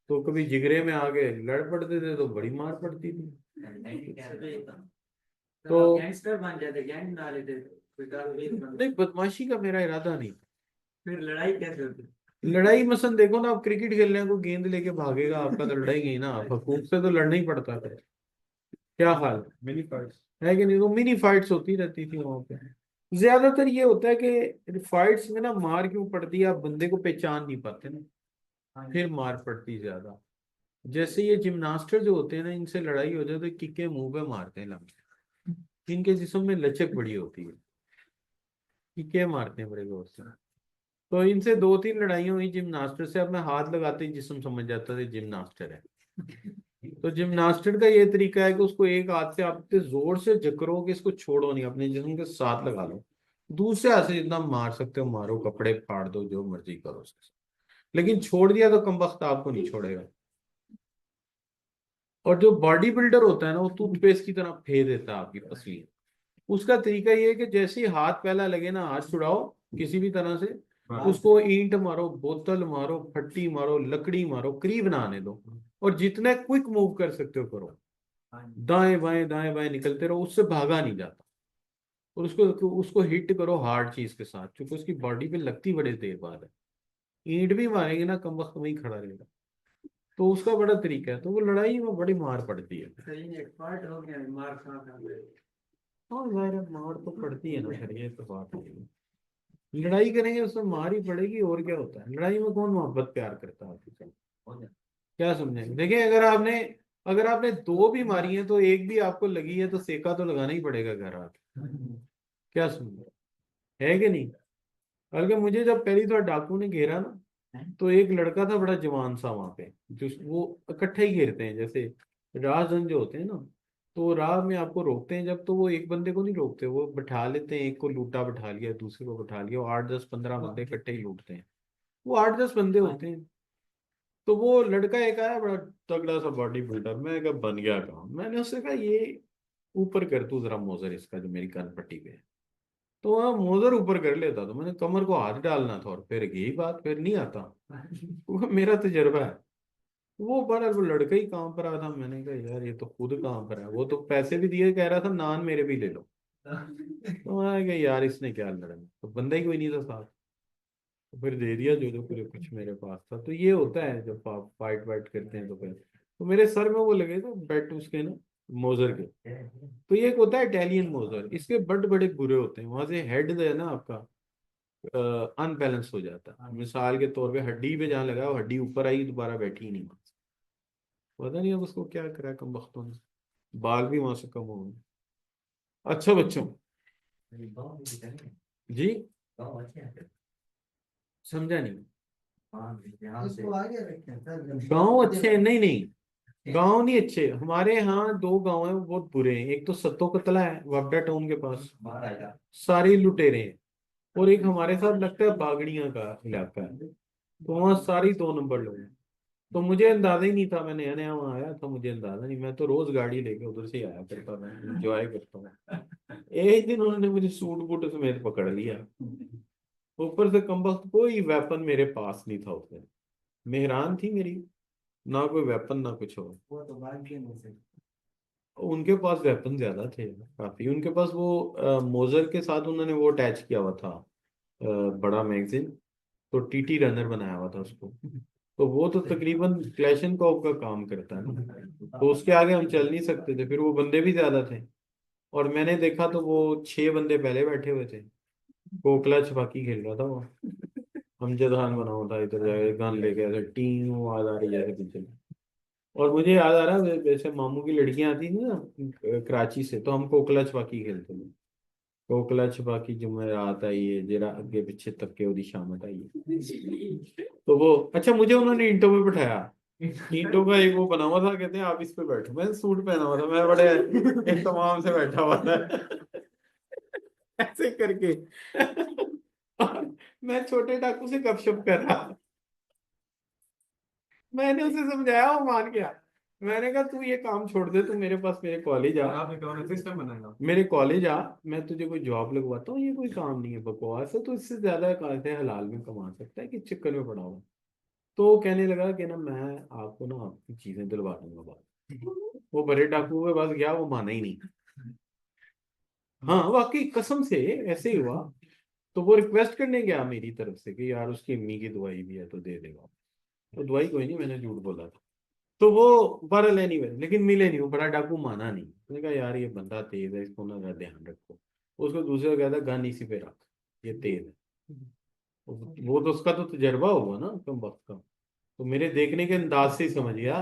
S1: तो कभी जिगरे में आके लड़ पड़ते थे तो बड़ी मार पड़ती थी। तो
S2: गैंगस्टर बन जाते, गैंग बना लेते, कोई दारूवीर बन।
S1: नहीं, बदमाशी का मेरा इरादा नहीं।
S2: फिर लड़ाई कैसे होती।
S1: लड़ाई मसन देखो ना, आप क्रिकेट खेलने को गेंद लेके भागेगा आपका, तो लड़ाई गई ना, आप हकूक से तो लड़ना ही पड़ता था। क्या हाल, मिनी फाइट्स है कि नहीं, वो मिनी फाइट्स होती रहती थी वहां पे। ज्यादातर ये होता है कि फाइट्स में ना मार क्यों पड़ती है, आप बंदे को पहचान नहीं पाते ना, फिर मार पड़ती ज्यादा। जैसे ये जिम्नास्टर जो होते हैं ना, इनसे लड़ाई हो जाए तो किके मुंह पे मारते हैं लंबे, इनके जिस्म में लचक बड़ी होती है, किके मारते हैं बड़े जोर से। तो इनसे 2-3 लड़ाइयाँ हुई जिम्नास्टर से, अब मैं हाथ लगाते ही जिस्म समझ जाता था जिम्नास्टर है। तो जिम्नास्टर का ये तरीका है कि उसको एक हाथ से आप इतने जोर से जकरो कि इसको छोड़ो नहीं, अपने जिस्म के साथ लगा लो, दूसरे हाथ से जितना मार सकते हो मारो, कपड़े फाड़ दो, जो मर्जी करो उसके साथ। लेकिन छोड़ दिया तो कमबख्त आपको नहीं छोड़ेगा। और जो बॉडी बिल्डर होता है ना, वो टूथपेस्ट की तरह फेर देता है आपकी पसलियां। उसका तरीका ये है कि जैसे ही हाथ पहला लगे ना, हाथ छुड़ाओ किसी भी तरह से, उसको ईंट मारो, बोतल मारो, फट्टी मारो, लकड़ी मारो, करीब ना आने दो, और जितना क्विक मूव कर सकते हो करो, दाएं बाएं निकलते रहो, उससे भागा नहीं जाता। और उसको उसको हिट करो हार्ड चीज के साथ, क्योंकि उसकी बॉडी पे लगती बड़े देर बाद है। ईंट भी मारेंगे ना, कम वक्त वहीं खड़ा रहेगा। तो उसका बड़ा तरीका है, तो वो लड़ाई में बड़ी मार पड़ती है।
S2: सही एक्सपर्ट हो गया, मार खा खा के।
S1: हाँ जाहिर है, मार तो पड़ती है ना, फिर ये तो बात नहीं है। लड़ाई करेंगे उसमें मार ही पड़ेगी, और क्या होता है, लड़ाई में कौन मोहब्बत प्यार करता है आपके साथ। क्या समझे, देखिए अगर आपने 2 भी मारी है तो एक भी आपको लगी है तो सेका तो लगाना ही पड़ेगा घर आके। क्या समझे, है कि नहीं। बल्कि मुझे जब पहली बार डाकू ने घेरा ना, तो एक लड़का था बड़ा जवान सा वहां पे, जो वो इकट्ठे ही घेरते हैं, जैसे राहजन जो होते हैं ना, तो राह में आपको रोकते हैं जब, तो वो एक बंदे को नहीं रोकते, वो बैठा लेते हैं, एक को लूटा बैठा लिया, दूसरे को बैठा लिया, वो 8-10-15 बंदे इकट्ठे ही लूटते हैं। वो 8-10 बंदे होते हैं। तो वो लड़का एक आया बड़ा तगड़ा सा बॉडी बिल्डर, मैं कहा बन गया काम, मैंने उससे कहा ये ऊपर कर तू जरा मोजर इसका जो मेरी कान पट्टी पे है। तो वह मोजर ऊपर कर लेता, तो मैंने कमर को हाथ डालना था, और फिर यही बात, फिर नहीं आता, वो मेरा तजर्बा है। वो बड़ा, वो लड़का ही काम पर आया था, मैंने कहा यार ये तो खुद काम पर है, वो तो पैसे भी दिए, कह रहा था नान मेरे भी ले लो। तो मैं कहा यार इसने क्या लड़ना, तो बंदा ही कोई नहीं था साथ, तो फिर दे दिया जो जो कुछ मेरे पास था। तो ये होता है जब आप फाइट वाइट करते हैं, तो फिर तो मेरे सर में वो लगे थे बेट उसके ना, मोजर के। तो ये एक होता है इटालियन मोजर, इसके बड़े बड़े बुरे होते हैं, वहां से हेड जो है ना आपका अनबैलेंस हो जाता है, मिसाल के तौर पे हड्डी पे जहाँ लगा वो हड्डी ऊपर आई, दोबारा बैठी ही नहीं, पता नहीं अब उसको क्या करा कम वक्तों ने, बाल भी वहां से कम हो गए। अच्छा बच्चों, जी समझा नहीं।
S2: इसको आगे रखें सर।
S1: गांव अच्छे हैं, नहीं नहीं, गांव नहीं अच्छे, हमारे यहाँ 2 गांव हैं वो बहुत बुरे हैं। एक तो सत्तो कतला है वापडा टाउन के पास,
S2: बाहर आएगा।
S1: सारे लुटेरे हैं। और एक हमारे साथ लगता है बागड़ियां का इलाका है, तो वहाँ सारी 2 नंबर लोग हैं। तो मुझे अंदाजा ही नहीं था, मैं नया नया वहाँ आया था, मुझे अंदाजा नहीं, मैं तो रोज गाड़ी लेके उधर से ही आया करता था, एंजॉय करता हूँ। एक दिन उन्होंने मुझे सूट बूट समेत पकड़ लिया, ऊपर से कमबख्त कोई वेपन मेरे पास नहीं था उस दिन। मेहरान थी मेरी, ना कोई वेपन ना कुछ हो।
S2: वो तो बात भी नहीं सही।
S1: उनके पास वेपन ज्यादा थे काफी, उनके पास वो मोजर के साथ उन्होंने वो अटैच किया हुआ था, बड़ा मैगजीन, तो टीटी रनर बनाया हुआ था उसको। तो वो तो तकरीबन क्लैशनकॉफ का काम करता है ना, तो उसके आगे हम चल नहीं सकते थे, फिर वो बंदे भी ज्यादा थे। और मैंने देखा तो वो 6 बंदे पहले बैठे हुए थे, कोकला छपाकी खेल रहा था वो। अमजद खान बना हुआ था, इधर जाके गन लेके ऐसे टीम आवाज आ रही है ऐसे पीछे। और मुझे याद आ रहा है वैसे मामू की लड़कियां आती थी ना कराची से, तो हम कोकला छपाकी खेलते थे। कोकला छपाकी जुमेरात आई है, जरा आगे पीछे तक के ओदी शामत आई है। तो वो अच्छा, मुझे उन्होंने इंटो में बिठाया, इंटो का एक वो बना हुआ था, कहते हैं आप इस पे बैठो, मैं सूट पहना हुआ था, मैं बड़े एहतमाम से बैठा हुआ था ऐसे करके मैं छोटे डाकू से गपशप कर रहा। मैंने उसे समझाया, वो मान गया। मैंने कहा तू ये काम छोड़ दे, तू मेरे पास मेरे कॉलेज आ,
S4: आपने कौन सिस्टम बनाया?
S1: मेरे कॉलेज आ, मैं तुझे कोई जॉब लगवाता हूँ, ये कोई काम नहीं है, बकवास है, तो इससे ज्यादा कायदे हलाल में कमा सकता है, कि चक्कर में पड़ा हुआ। तो वो कहने लगा कि ना मैं आपको ना आपकी चीजें दिलवा दूंगा बात। वो बड़े डाकू के पास गया, वो माना ही नहीं। हाँ वाकई कसम से ऐसे ही हुआ। तो वो रिक्वेस्ट करने गया मेरी तरफ से कि यार उसकी अम्मी की दवाई भी है तो दे देगा। तो दवाई कोई नहीं, मैंने झूठ बोला था। तो वो बहरहाल एनीवे, लेकिन मिले नहीं, वो बड़ा डाकू माना नहीं। उसने कहा यार ये बंदा तेज है, इसको ना जरा ध्यान रखो। उसको दूसरे को कहता गन इसी पे रख, ये तेज है। वो तो उसका तो तजर्बा हुआ ना कम वक्त का, तो मेरे देखने के अंदाज से ही समझ गया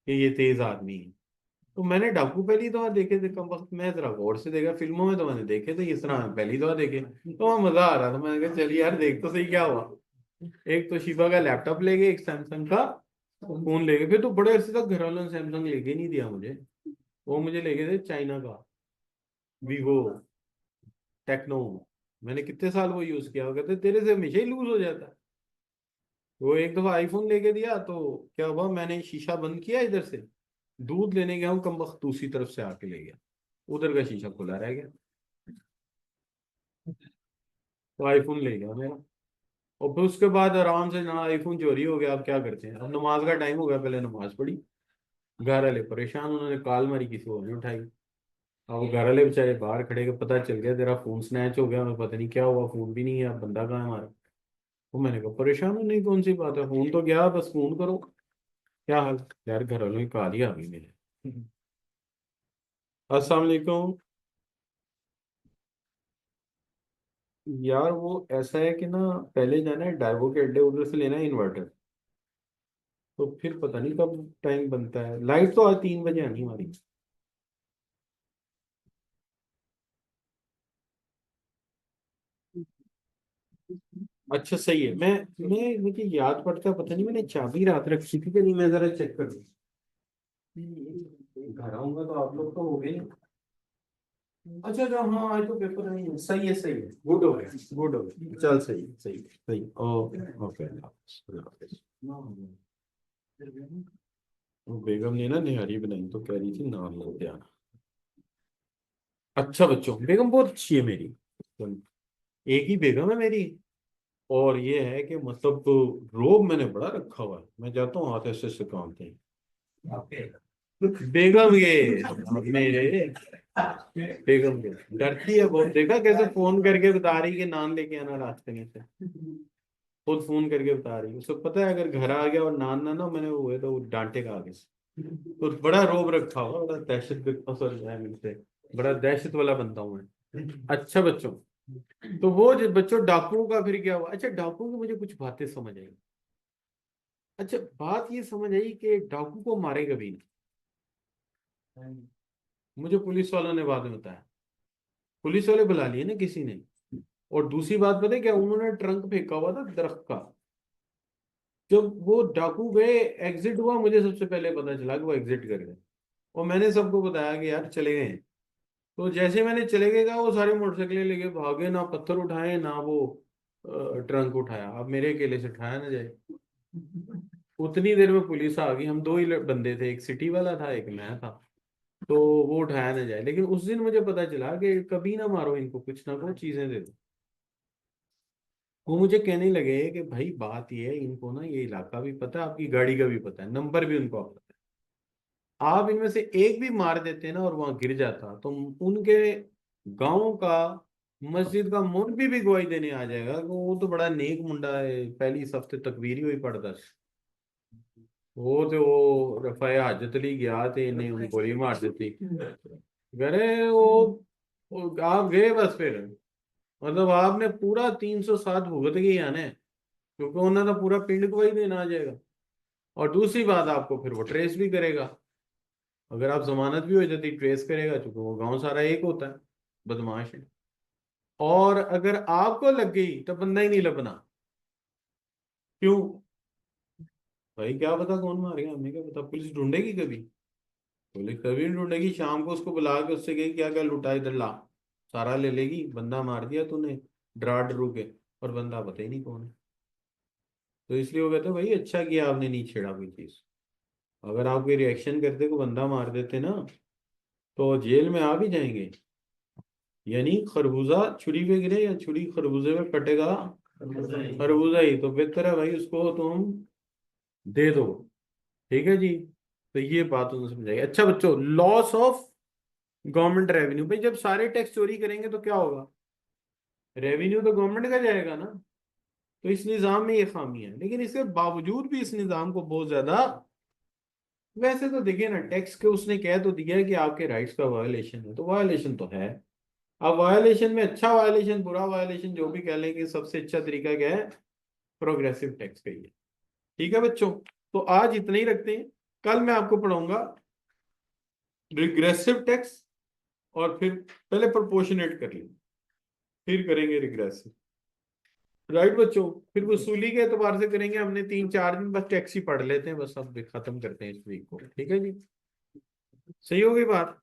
S1: कि ये तेज आदमी है। तो मैंने डाकू पहली दफा देखे थे कम वक्त, मैं जरा गौर से देखा, फिल्मों में तो मैंने देखे थे इस तरह, पहली दफा देखे तो वहाँ मजा आ रहा था। मैंने कहा चलिए यार देख तो सही क्या हुआ। एक तो शिबा का लैपटॉप ले गए, एक सैमसंग का फोन ले गए, फिर तो बड़े अरसे तक घर वालों ने सैमसंग लेके नहीं दिया मुझे, वो मुझे ले गए थे चाइना का वीवो टेक्नो। मैंने कितने साल वो यूज किया, वो कहते तेरे से हमेशा ही लूज हो जाता है। वो एक दफा आईफोन लेके दिया, तो क्या हुआ, मैंने शीशा बंद किया इधर से, दूध लेने गया हूँ, कम वक्त दूसरी तरफ से आके ले गया, उधर का शीशा खुला रह गया, तो आईफोन ले गया मेरा। और फिर उसके बाद आराम से ना आईफोन चोरी हो गया। अब क्या करते हैं, अब नमाज का टाइम हो गया, पहले नमाज पढ़ी, घर वाले परेशान, उन्होंने कॉल मारी, किसी और ने उठाई। अब वो घर वाले बेचारे बाहर खड़े के, पता चल गया तेरा फोन स्नैच हो गया, हमें पता नहीं क्या हुआ, फोन भी नहीं है, अब बंदा कहाँ है हमारा। तो मैंने कहा परेशान होने की कौन सी बात है, फोन तो गया, बस फोन करो। क्या हाल, यार घर वालों की कॉल ही आ गई मेरे। अस्सलाम वालेकुम। यार वो ऐसा है कि ना, पहले जाना है डाइवो के अड्डे, उधर से लेना है इन्वर्टर, तो फिर पता नहीं कब टाइम बनता है। लाइट तो आज 3 बजे आनी हमारी। अच्छा सही है, मैं मुझे याद पड़ता है, पता नहीं मैंने चाबी रात रखी थी कि नहीं, मैं जरा चेक कर लूं। घर आऊंगा तो आप लोग तो हो गए। अच्छा अच्छा, हाँ आज तो पेपर नहीं है, सही है सही है, गुड हो गया, गुड हो गया, चल सही है, सही है, सही है। ओके ओके, अल्लाह हाफिज़। वो बेगम ने ना निहारी बनाई, तो कह रही थी नान लेते आना। अच्छा बच्चों, बेगम बहुत अच्छी है मेरी, एक ही बेगम है मेरी। और ये है कि मतलब रोब मैंने बड़ा रखा हुआ है, मैं जाता हूँ हाथ ऐसे ऐसे कामते हैं। बेगम ये मेरे, बेगम के डरती है बहुत, देखा कैसे फोन करके बता रही कि नान लेके आना रास्ते में से, खुद फोन करके बता रही है। उसको पता है अगर घर आ गया और नान ना ना मैंने वो हुए तो वो डांटेगा आगे से। तो बड़ा रोब रखा हुआ, बड़ा दहशत, सॉरी मिलते, बड़ा दहशत वाला बनता हूँ मैं। अच्छा बच्चों, तो वो जो बच्चों डाकुओं का फिर क्या हुआ। अच्छा डाकुओं की मुझे कुछ बातें समझ आई। अच्छा बात ये समझ आई कि डाकू को मारे कभी नहीं, मुझे पुलिस वालों ने बाद में बताया, पुलिस वाले बुला लिए ना किसी ने। और दूसरी बात पता है क्या, उन्होंने ट्रंक फेंका हुआ था दरख्त का, जब वो डाकू गए, एग्जिट हुआ, मुझे सबसे पहले पता चला कि वो एग्जिट कर गए। और मैंने सबको बताया कि यार चले गए हैं। तो जैसे मैंने चले गए वो सारे मोटरसाइकिलें लेके भागे, ना पत्थर उठाए ना वो ट्रंक उठाया। अब मेरे अकेले से उठाया ना जाए। उतनी देर में पुलिस आ गई। हम दो ही बंदे थे, एक सिटी वाला था एक मैं था। तो वो उठाया ना जाए। लेकिन उस दिन मुझे पता चला कि कभी ना मारो इनको, कुछ ना कुछ चीजें दे दो। वो मुझे कहने लगे कि भाई बात ये है, इनको ना ये इलाका भी पता है, आपकी गाड़ी का भी पता है, नंबर भी उनको पता है। आप इनमें से एक भी मार देते ना और वहां गिर जाता तो उनके गांव का, मस्जिद का मौलवी भी गवाही देने आ जाएगा कि वो तो बड़ा नेक मुंडा है, पहली हफ्ते तकबीर ही हुई पड़ता सी। वो तो वो रफाए हाजत अली गया थे, इन्हें उन्हें गोली मार देती। गरे वो आप गए बस फिर। मतलब आपने पूरा 307 भुगत के ही आने, क्योंकि उन्होंने तो पूरा पिंड गवाही देना आ जाएगा। और दूसरी बात, आपको फिर वो ट्रेस भी करेगा। अगर आप जमानत भी हो जाती ट्रेस करेगा, क्योंकि वो गांव सारा एक होता है, बदमाश है। और अगर आपको लग गई तो बंदा ही नहीं लबना। क्यों? भाई क्या पता कौन मार गया, हमें क्या पता, पुलिस ढूंढेगी कभी? पुलिस कभी नहीं ढूंढेगी। शाम को उसको बुला के उससे कही क्या क्या लुटा इधर ला, सारा ले लेगी। बंदा मार दिया तूने डरा डरू के, और बंदा पता ही नहीं कौन है। तो इसलिए वो कहते हैं भाई अच्छा किया आपने नहीं छेड़ा कोई चीज। अगर आप कोई रिएक्शन करते को बंदा मार देते ना, तो जेल में आ भी जाएंगे। यानी खरबूजा छुरी पे गिरे या छुरी खरबूजे पे कटेगा, खरबूजा ही तो बेहतर है भाई, उसको तुम दे दो। ठीक है जी। तो ये बात उन्हें समझाइए। अच्छा बच्चों, लॉस ऑफ गवर्नमेंट रेवेन्यू। भाई जब सारे टैक्स चोरी करेंगे तो क्या होगा? रेवेन्यू तो गवर्नमेंट का जाएगा ना। तो इस निज़ाम में ये खामी है, लेकिन इसके बावजूद भी इस निज़ाम को बहुत ज्यादा, वैसे तो देखिए ना, टैक्स के उसने कह तो दिया है कि आपके राइट्स का वायलेशन है, तो वायलेशन तो है। अब वायलेशन में अच्छा वायलेशन बुरा वायलेशन जो भी कह लेंगे, सबसे अच्छा तरीका क्या है? प्रोग्रेसिव टैक्स का ही है। ठीक है बच्चों, तो आज इतना ही रखते हैं। कल मैं आपको पढ़ाऊंगा रिग्रेसिव टैक्स, और फिर पहले प्रोपोर्शनेट कर लेंगे, फिर करेंगे रिग्रेसिव। राइट बच्चों, फिर वसूली के एतबार से करेंगे। हमने 3-4 दिन बस टैक्स ही पढ़ लेते हैं, बस अब खत्म करते हैं इस वीक को। ठीक है जी, सही होगी बात?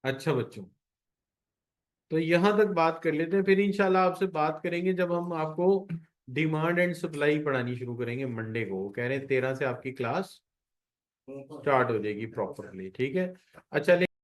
S1: अच्छा बच्चों, तो यहां तक बात कर लेते हैं, फिर इंशाल्लाह आपसे बात करेंगे जब हम आपको डिमांड एंड सप्लाई पढ़ानी शुरू करेंगे मंडे को। वो कह रहे हैं 13 से आपकी क्लास स्टार्ट हो जाएगी प्रॉपरली। ठीक है। अच्छा